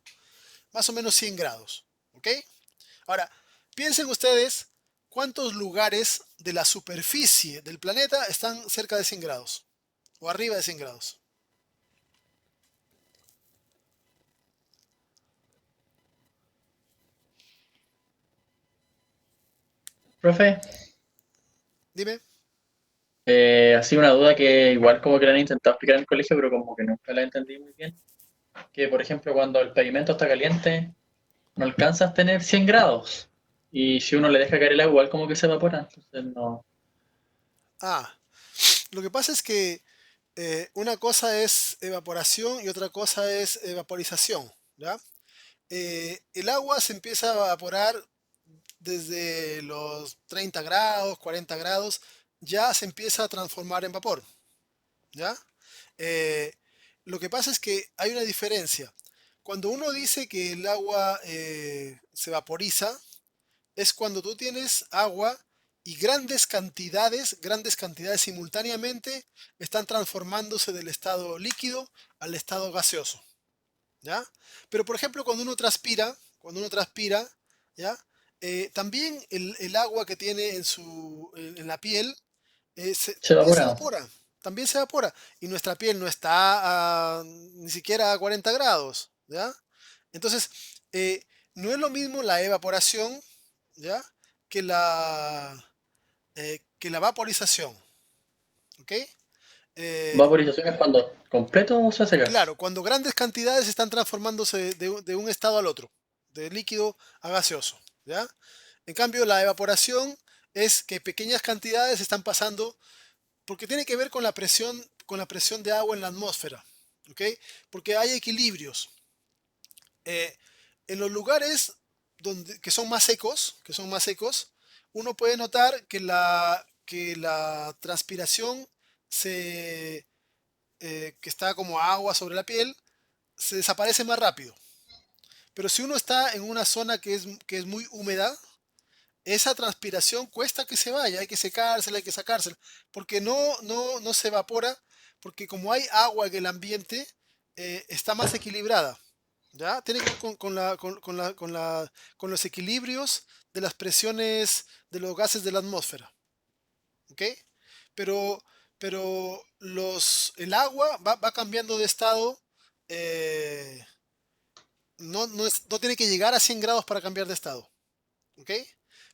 S1: más o menos 100 grados. ¿Ok? Ahora, piensen ustedes cuántos lugares de la superficie del planeta están cerca de 100 grados o arriba de 100 grados.
S4: Profe,
S1: Dime.
S4: así una duda que igual como que la han intentado explicar en el colegio, pero como que nunca la entendí muy bien. Que por ejemplo cuando el pavimento está caliente, no alcanzas a tener 100 grados. Y si uno le deja caer el agua, igual como que se evapora. Entonces no.
S1: Ah, lo que pasa es que una cosa es evaporación y otra cosa es vaporización. ¿Ya? El agua se empieza a evaporar desde los 30 grados, 40 grados, ya se empieza a transformar en vapor. ¿Ya? Eh, lo que pasa es que hay una diferencia. Cuando uno dice que el agua se vaporiza, es cuando tú tienes agua y grandes cantidades simultáneamente están transformándose del estado líquido al estado gaseoso. ¿Ya? Pero por ejemplo, cuando uno transpira, ¿ya? También el agua que tiene en la piel
S4: Se
S1: también se
S4: evapora.
S1: evapora, también se evapora. Y nuestra piel no está ni siquiera a 40 grados, ¿ya? Entonces, no es lo mismo la evaporación, ¿ya? Que que la vaporización, ¿ok? Eh,
S4: Vaporización es cuando completo se hace gas.
S1: claro, cuando grandes cantidades están transformándose de un estado al otro, de líquido a gaseoso, ¿ya? En cambio, la evaporación es que pequeñas cantidades están pasando porque tiene que ver con la presión de agua en la atmósfera, ¿ok? Porque hay equilibrios. Eh, en los lugares que son más secos, uno puede notar que la transpiración que está como agua sobre la piel, se desaparece más rápido. Pero si uno está en una zona que es muy húmeda, esa transpiración cuesta que se vaya, hay que secársela, hay que sacársela, porque no se evapora, porque como hay agua en el ambiente, está más equilibrada. ¿Ya? Tiene que ver con los equilibrios de las presiones de los gases de la atmósfera. ¿Ok? Pero, pero el agua va cambiando de estado. eh, no tiene que llegar a 100 grados para cambiar de estado. ¿Ok?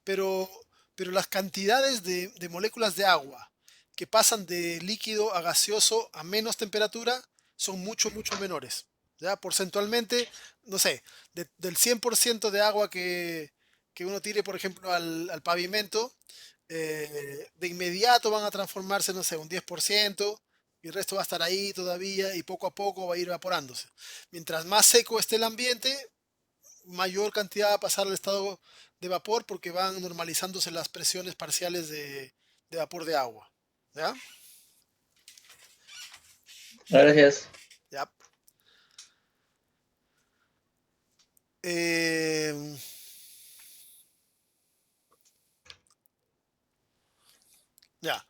S1: Pero, pero las cantidades de moléculas de agua que pasan de líquido a gaseoso a menos temperatura son mucho menores. ¿Ya? Porcentualmente, no sé, del 100% de agua que uno tire, por ejemplo, al pavimento, de inmediato van a transformarse, no sé, un 10%, y el resto va a estar ahí todavía y poco a poco va a ir evaporándose. Mientras más seco esté el ambiente, mayor cantidad va a pasar al estado de vapor porque van normalizándose las presiones parciales de vapor de agua. ¿Ya?
S4: Gracias.
S1: Ya. Em, ya.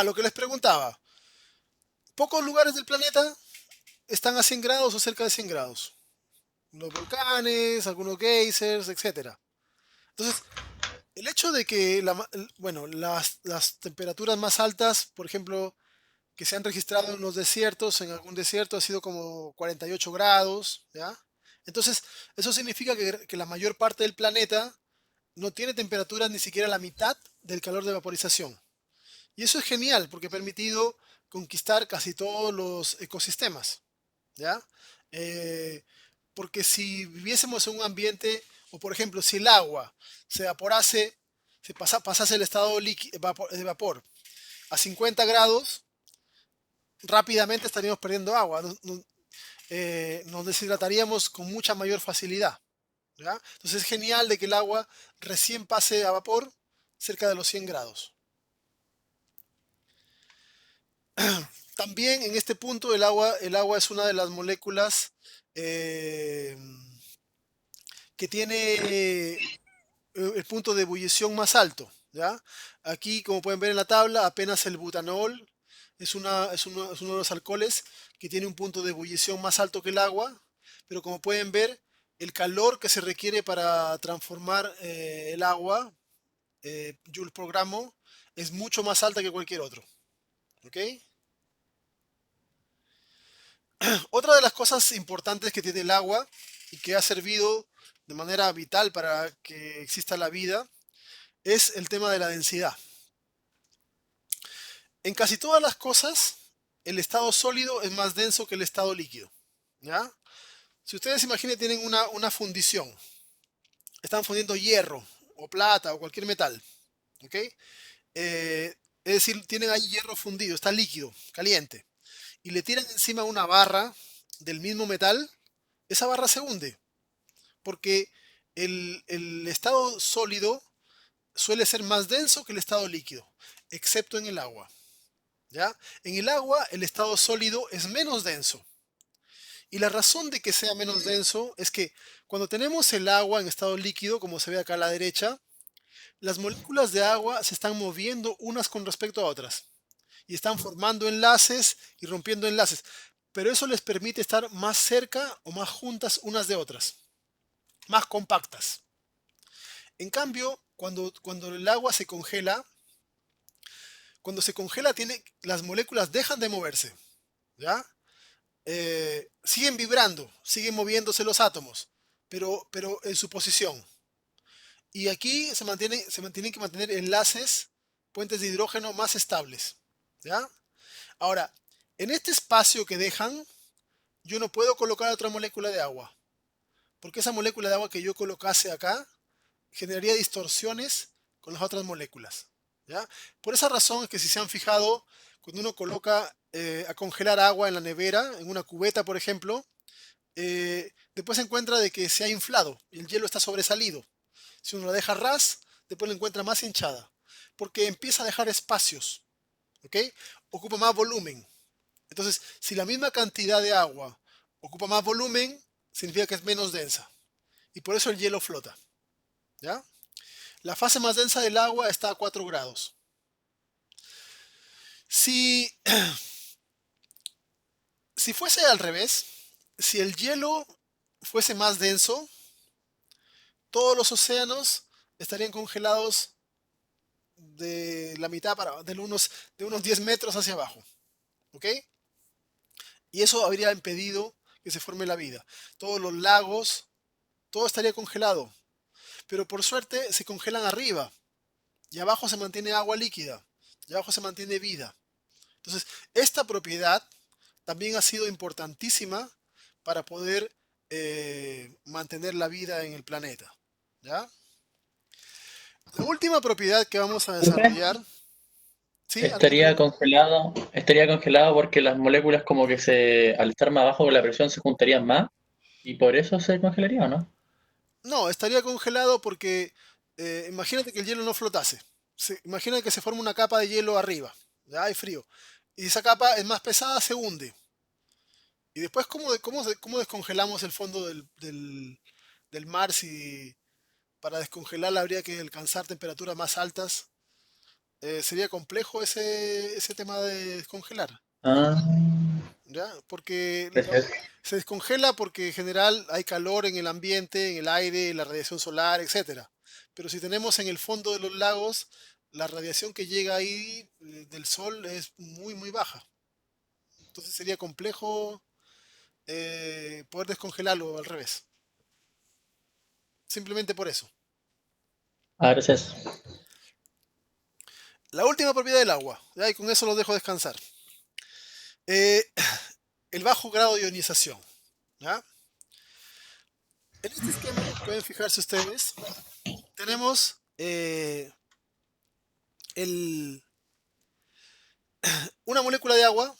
S1: Lo que les preguntaba. Pocos lugares del planeta están a 100 grados o cerca de 100 grados. Los volcanes, algunos geysers, etcétera. Entonces, el hecho de que bueno, las temperaturas más altas, por ejemplo, que se han registrado en los desiertos, en algún desierto ha sido como 48 grados, ¿ya? Entonces, eso significa que la mayor parte del planeta no tiene temperaturas ni siquiera la mitad del calor de vaporización. Y eso es genial porque ha permitido conquistar casi todos los ecosistemas, ¿ya? Eh, porque si viviésemos en un ambiente, o por ejemplo, si el agua se evaporase, pasase el estado de vapor a 50 grados, rápidamente estaríamos perdiendo agua. Nos deshidrataríamos con mucha mayor facilidad. ¿Ya? Entonces es genial de que el agua recién pase a vapor, cerca de los 100 grados. También en este punto el agua es una de las moléculas que tiene el punto de ebullición más alto, ¿ya? Aquí, como pueden ver en la tabla, apenas el butanol es uno de los alcoholes que tiene un punto de ebullición más alto que el agua, pero como pueden ver, el calor que se requiere para transformar el agua, joules por gramo, es mucho más alta que cualquier otro. ¿Ok? Otra de las cosas importantes que tiene el agua y que ha servido de manera vital para que exista la vida es el tema de la densidad. En casi todas las cosas, el estado sólido es más denso que el estado líquido. ¿Ya? Si ustedes imaginen, tienen una fundición. Están fundiendo hierro o plata o cualquier metal. ¿Ok? Es decir, tienen ahí hierro fundido, está líquido, caliente. Y le tiran encima una barra del mismo metal, esa barra se hunde. Porque el estado sólido suele ser más denso que el estado líquido, excepto en el agua. ¿Ya? En el agua el estado sólido es menos denso. Y la razón de que sea menos denso es que cuando tenemos el agua en estado líquido, como se ve acá a la derecha, las moléculas de agua se están moviendo unas con respecto a otras. Y están formando enlaces y rompiendo enlaces. Pero eso les permite estar más cerca o más juntas unas de otras. Más compactas. En cambio, cuando el agua se congela, las moléculas dejan de moverse. ¿Ya? Siguen vibrando, siguen moviéndose los átomos, pero en su posición. Y aquí se tienen que mantener enlaces, puentes de hidrógeno más estables. ¿Ya? Ahora, en este espacio que dejan, yo no puedo colocar otra molécula de agua, porque esa molécula de agua que yo colocase acá generaría distorsiones con las otras moléculas. ¿Ya? Por esa razón es que si se han fijado, cuando uno coloca a congelar agua en la nevera, en una cubeta por ejemplo, después se encuentra de que se ha inflado y el hielo está sobresalido. Si uno la deja ras, después la encuentra más hinchada, porque empieza a dejar espacios, ¿ok? Ocupa más volumen. Entonces, si la misma cantidad de agua ocupa más volumen, significa que es menos densa. Y por eso el hielo flota. ¿Ya? La fase más densa del agua está a 4 grados. Si fuese al revés, si el hielo fuese más denso, todos los océanos estarían congelados de la mitad de unos 10 metros hacia abajo. ¿Ok? Y eso habría impedido que se forme la vida. Todos los lagos, todo estaría congelado. Pero por suerte se congelan arriba. Y abajo se mantiene agua líquida. Y abajo se mantiene vida. Entonces, esta propiedad también ha sido importantísima para poder mantener la vida en el planeta. ¿Ya? La última propiedad que vamos a desarrollar. ¿Sí?
S4: Estaría congelado porque las moléculas como que al estar más abajo con la presión se juntarían más y por eso se congelaría, ¿o no?
S1: No, estaría congelado porque imagínate que el hielo no flotase. Imagina que se forma una capa de hielo arriba. Ya hay frío. Y esa capa es más pesada, se hunde. Y después, ¿cómo descongelamos el fondo del mar si para descongelarla habría que alcanzar temperaturas más altas? Sería complejo ese tema de descongelar.
S4: Ah,
S1: ¿Ya? Porque
S4: perfecto.
S1: se descongela porque en general hay calor en el ambiente, en el aire, la radiación solar, etcétera. Pero si tenemos en el fondo de los lagos, la radiación que llega ahí del sol es muy, muy baja. Entonces sería complejo poder descongelarlo al revés. Simplemente por eso.
S4: Gracias.
S1: La última propiedad del agua, ¿ya? Y con eso lo dejo descansar. Eh, el bajo grado de ionización. ¿Ya? En este esquema, pueden fijarse ustedes, tenemos una molécula de agua,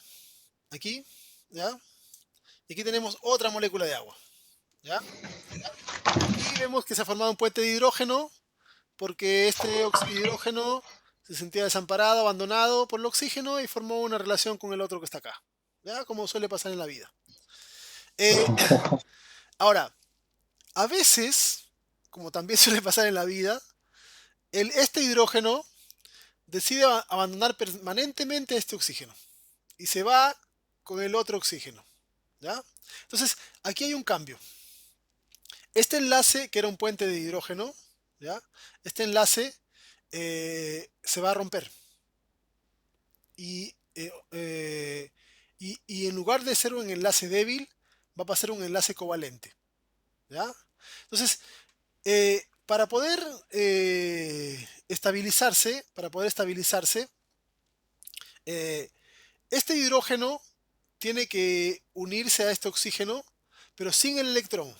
S1: aquí, ¿ya? Y aquí tenemos otra molécula de agua, ¿ya? Aquí vemos que se ha formado un puente de hidrógeno porque este hidrógeno se sentía desamparado, abandonado por el oxígeno y formó una relación con el otro que está acá. ¿Ya? Como suele pasar en la vida. Ahora, a veces, como también suele pasar en la vida, este hidrógeno decide abandonar permanentemente este oxígeno y se va con el otro oxígeno. ¿Ya? Entonces, aquí hay un cambio. Este enlace, que era un puente de hidrógeno, ¿ya? Este enlace se va a romper. Y, y en lugar de ser un enlace débil, va a pasar un enlace covalente. ¿Ya? Entonces, para poder estabilizarse, este hidrógeno tiene que unirse a este oxígeno, pero sin el electrón.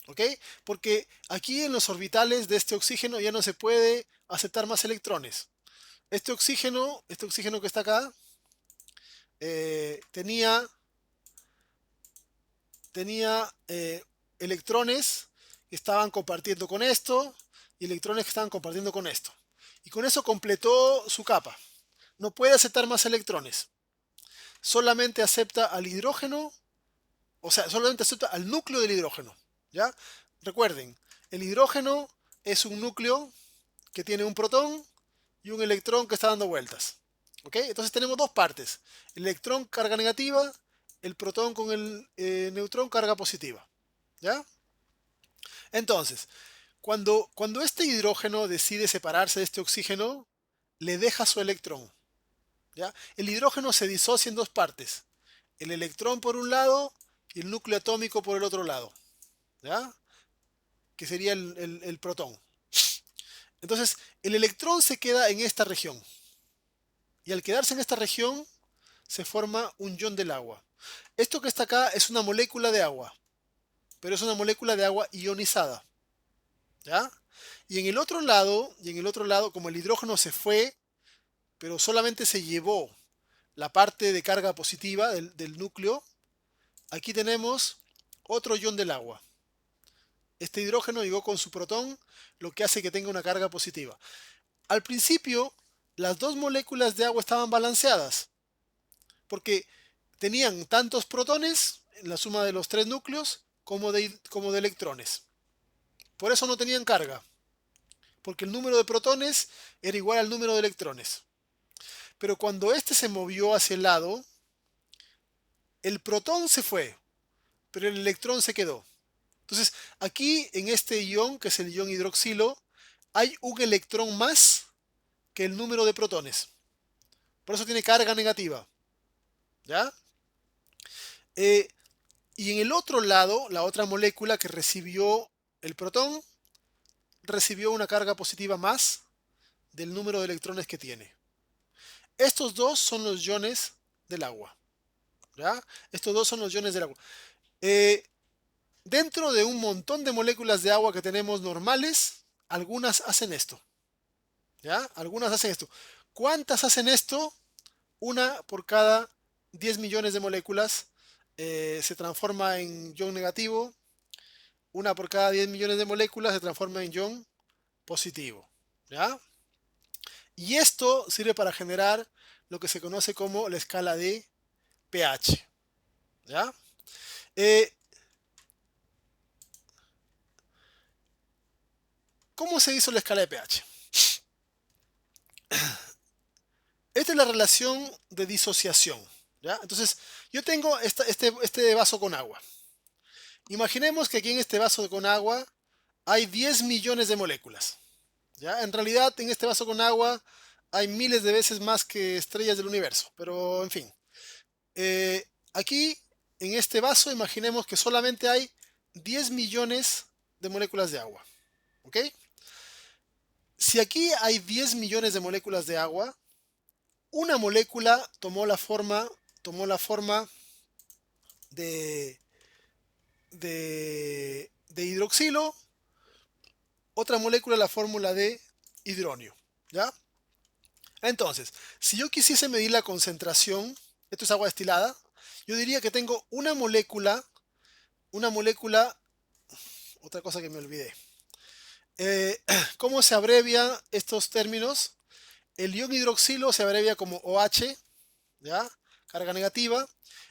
S1: ¿Ok? Porque aquí en los orbitales de este oxígeno ya no se puede aceptar más electrones. Este oxígeno que está acá, tenía electrones que estaban compartiendo con esto y electrones que estaban compartiendo con esto. Y con eso completó su capa. No puede aceptar más electrones. Solamente acepta al hidrógeno, o sea, solamente acepta al núcleo del hidrógeno. ¿Ya? Recuerden, el hidrógeno es un núcleo que tiene un protón y un electrón que está dando vueltas. ¿Ok? Entonces tenemos dos partes. El electrón carga negativa, el protón con el neutrón carga positiva. ¿Ya? Entonces, cuando este hidrógeno decide separarse de este oxígeno, le deja su electrón. ¿Ya? El hidrógeno se disocia en dos partes. El electrón por un lado y el núcleo atómico por el otro lado. ¿Ya? Que sería el protón. Entonces, el electrón se queda en esta región. Y al quedarse en esta región, se forma un ion del agua. Esto que está acá es una molécula de agua, pero es una molécula de agua ionizada. ¿Ya? Y en el otro lado, como el hidrógeno se fue, pero solamente se llevó la parte de carga positiva del núcleo, aquí tenemos otro ion del agua. Este hidrógeno llegó con su protón, lo que hace que tenga una carga positiva. Al principio, las dos moléculas de agua estaban balanceadas, porque tenían tantos protones en la suma de los tres núcleos como de electrones. Por eso no tenían carga, porque el número de protones era igual al número de electrones. Pero cuando este se movió hacia el lado, el protón se fue, pero el electrón se quedó. Entonces, aquí en este ion, que es el ion hidroxilo, hay un electrón más que el número de protones. Por eso tiene carga negativa. ¿Ya? Y en el otro lado, la otra molécula que recibió el protón, recibió una carga positiva más del número de electrones que tiene. Estos dos son los iones del agua. ¿Ya? Estos dos son los iones del agua. Dentro de un montón de moléculas de agua que tenemos normales, algunas hacen esto. ¿Ya? Algunas hacen esto. ¿Cuántas hacen esto? Una por cada 10 millones de moléculas se transforma en ion negativo. Una por cada 10 millones de moléculas se transforma en ion positivo. ¿Ya? Y esto sirve para generar lo que se conoce como la escala de pH. ¿Ya? ¿Cómo se hizo la escala de pH? Esta es la relación de disociación. ¿Ya? Entonces, yo tengo este vaso con agua. Imaginemos que aquí en este vaso con agua hay 10 millones de moléculas. ¿Ya? En realidad, en este vaso con agua hay miles de veces más que estrellas del universo. Pero, en fin. Aquí, en este vaso, imaginemos que solamente hay 10 millones de moléculas de agua. ¿Ok? Si aquí hay 10 millones de moléculas de agua, una molécula tomó la forma de hidroxilo, otra molécula la fórmula de hidronio. ¿Ya? Entonces, si yo quisiese medir la concentración, esto es agua destilada, yo diría que tengo una molécula, otra cosa que me olvidé. ¿Cómo se abrevian estos términos? El ion hidroxilo se abrevia como OH, ¿ya? Carga negativa.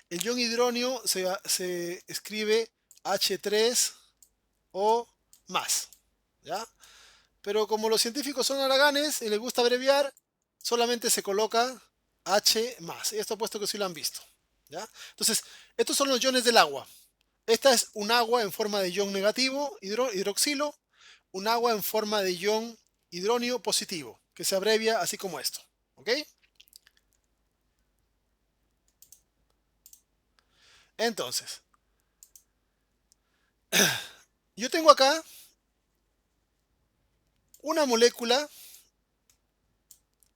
S1: El ion hidronio se escribe H3O más, ¿ya? Pero como los científicos son haraganes y les gusta abreviar, solamente se coloca H más. Esto puesto que sí lo han visto, ¿ya? Entonces, estos son los iones del agua. Esta es un agua en forma de ion negativo, hidroxilo, un agua en forma de ion hidronio positivo, que se abrevia así como esto, ¿ok? Entonces, yo tengo acá una molécula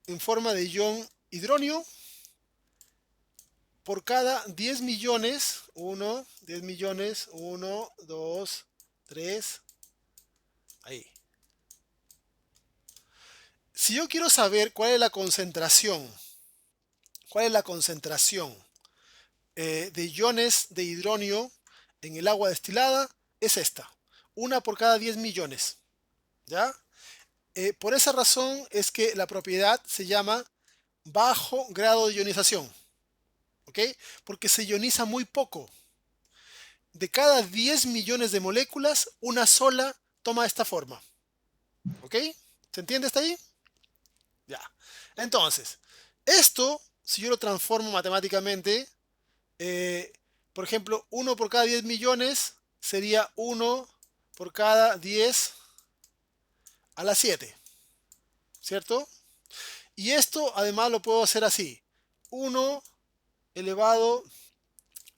S1: en forma de ion hidronio por cada 10 millones, 10 millones, 1, 2, 3, ahí. Si yo quiero saber cuál es la concentración de iones de hidronio en el agua destilada, es esta, una por cada 10 millones, ¿ya? Por esa razón es que la propiedad se llama bajo grado de ionización, ¿ok? Porque se ioniza muy poco. De cada 10 millones de moléculas, una sola toma esta forma, ¿ok? ¿Se entiende hasta ahí? Ya. Entonces, esto, si yo lo transformo matemáticamente, por ejemplo, 1 por cada 10 millones sería 1 por cada 10 a la 7, ¿cierto? Y esto además lo puedo hacer así. 1 elevado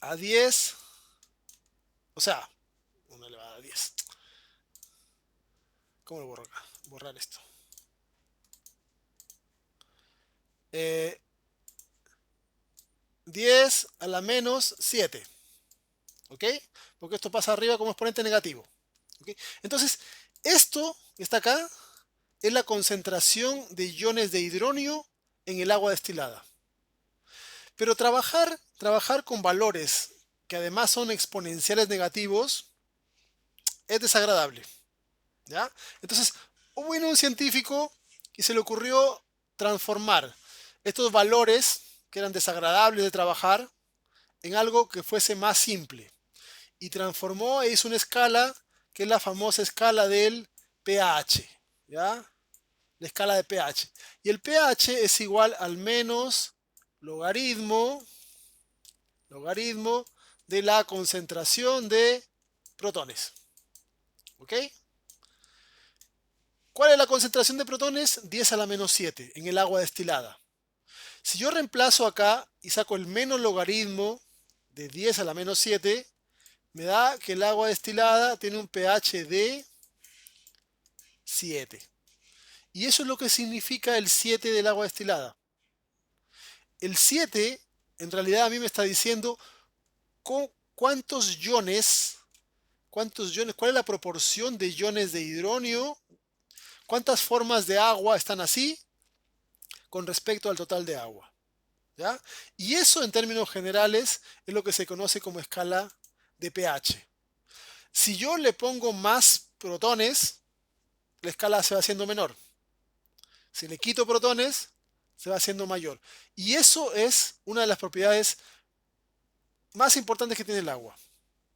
S1: a 10, o sea, 1 elevado a 10. ¿Cómo lo borro acá? Borrar esto. 10 a la menos 7. ¿Ok? Porque esto pasa arriba como exponente negativo. ¿Ok? Entonces, esto que está acá es la concentración de iones de hidronio en el agua destilada. Pero trabajar con valores que además son exponenciales negativos es desagradable, ¿ya? Entonces, hubo un científico que se le ocurrió transformar estos valores que eran desagradables de trabajar en algo que fuese más simple. Y transformó e hizo una escala que es la famosa escala del pH, ¿ya? La escala de pH. Y el pH es igual al menos logaritmo de la concentración de protones. ¿Ok? ¿Cuál es la concentración de protones? 10 a la menos 7 en el agua destilada. Si yo reemplazo acá y saco el menos logaritmo de 10 a la menos 7, me da que el agua destilada tiene un pH de 7. Y eso es lo que significa el 7 del agua destilada. El 7 en realidad a mí me está diciendo cuántos iones, cuál es la proporción de iones de hidronio, cuántas formas de agua están así con respecto al total de agua, ¿ya? Y eso en términos generales es lo que se conoce como escala de pH. Si yo le pongo más protones, la escala se va haciendo menor. Si le quito protones, se va haciendo mayor. Y eso es una de las propiedades más importantes que tiene el agua,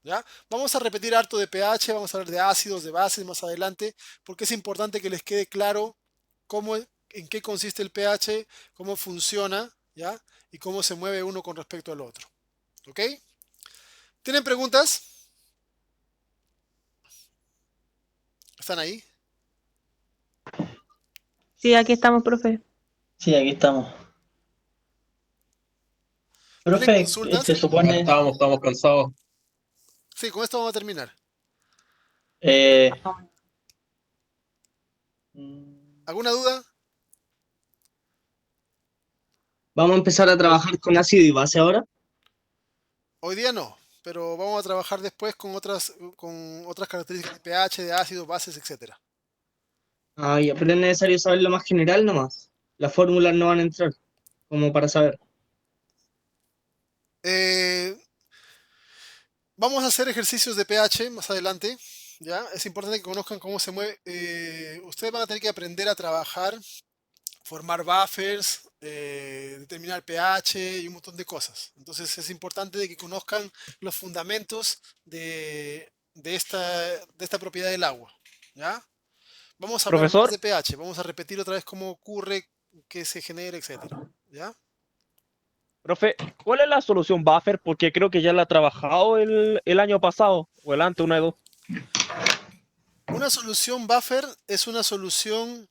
S1: ¿ya? Vamos a repetir harto de pH, vamos a hablar de ácidos, de bases más adelante, porque es importante que les quede claro en qué consiste el pH, cómo funciona, ¿ya? Y cómo se mueve uno con respecto al otro. ¿Ok? ¿Tienen preguntas? ¿Están ahí?
S8: Sí, aquí estamos, profe.
S4: Sí, aquí estamos.
S1: ¿Tienen
S4: Profe,
S1: consultas?
S4: se supone...
S3: Estamos cansados.
S1: Sí, con esto vamos a terminar.
S4: eh,
S1: ¿Alguna duda?
S2: Vamos a empezar a trabajar con ácido y base ahora.
S1: Hoy día no, pero vamos a trabajar después con otras características de pH, de ácidos, bases, etcétera.
S2: Ah, ya, pero es necesario saber lo más general nomás. Las fórmulas no van a entrar, como para saber.
S1: Vamos a hacer ejercicios de pH más adelante. ¿ya? Es importante que conozcan cómo se mueve. Ustedes van a tener que aprender a trabajar, formar buffers, determinar pH y un montón de cosas. Entonces es importante de que conozcan los fundamentos de esta propiedad del agua, ¿ya? Vamos a hablar más
S3: Profesor,
S1: de pH, vamos a repetir otra vez cómo ocurre, qué se genera, etcétera, ¿ya?
S3: profe, ¿cuál es la solución buffer? Porque creo que ya la ha trabajado el año pasado, o el antes, una de dos.
S1: Una solución buffer es una solución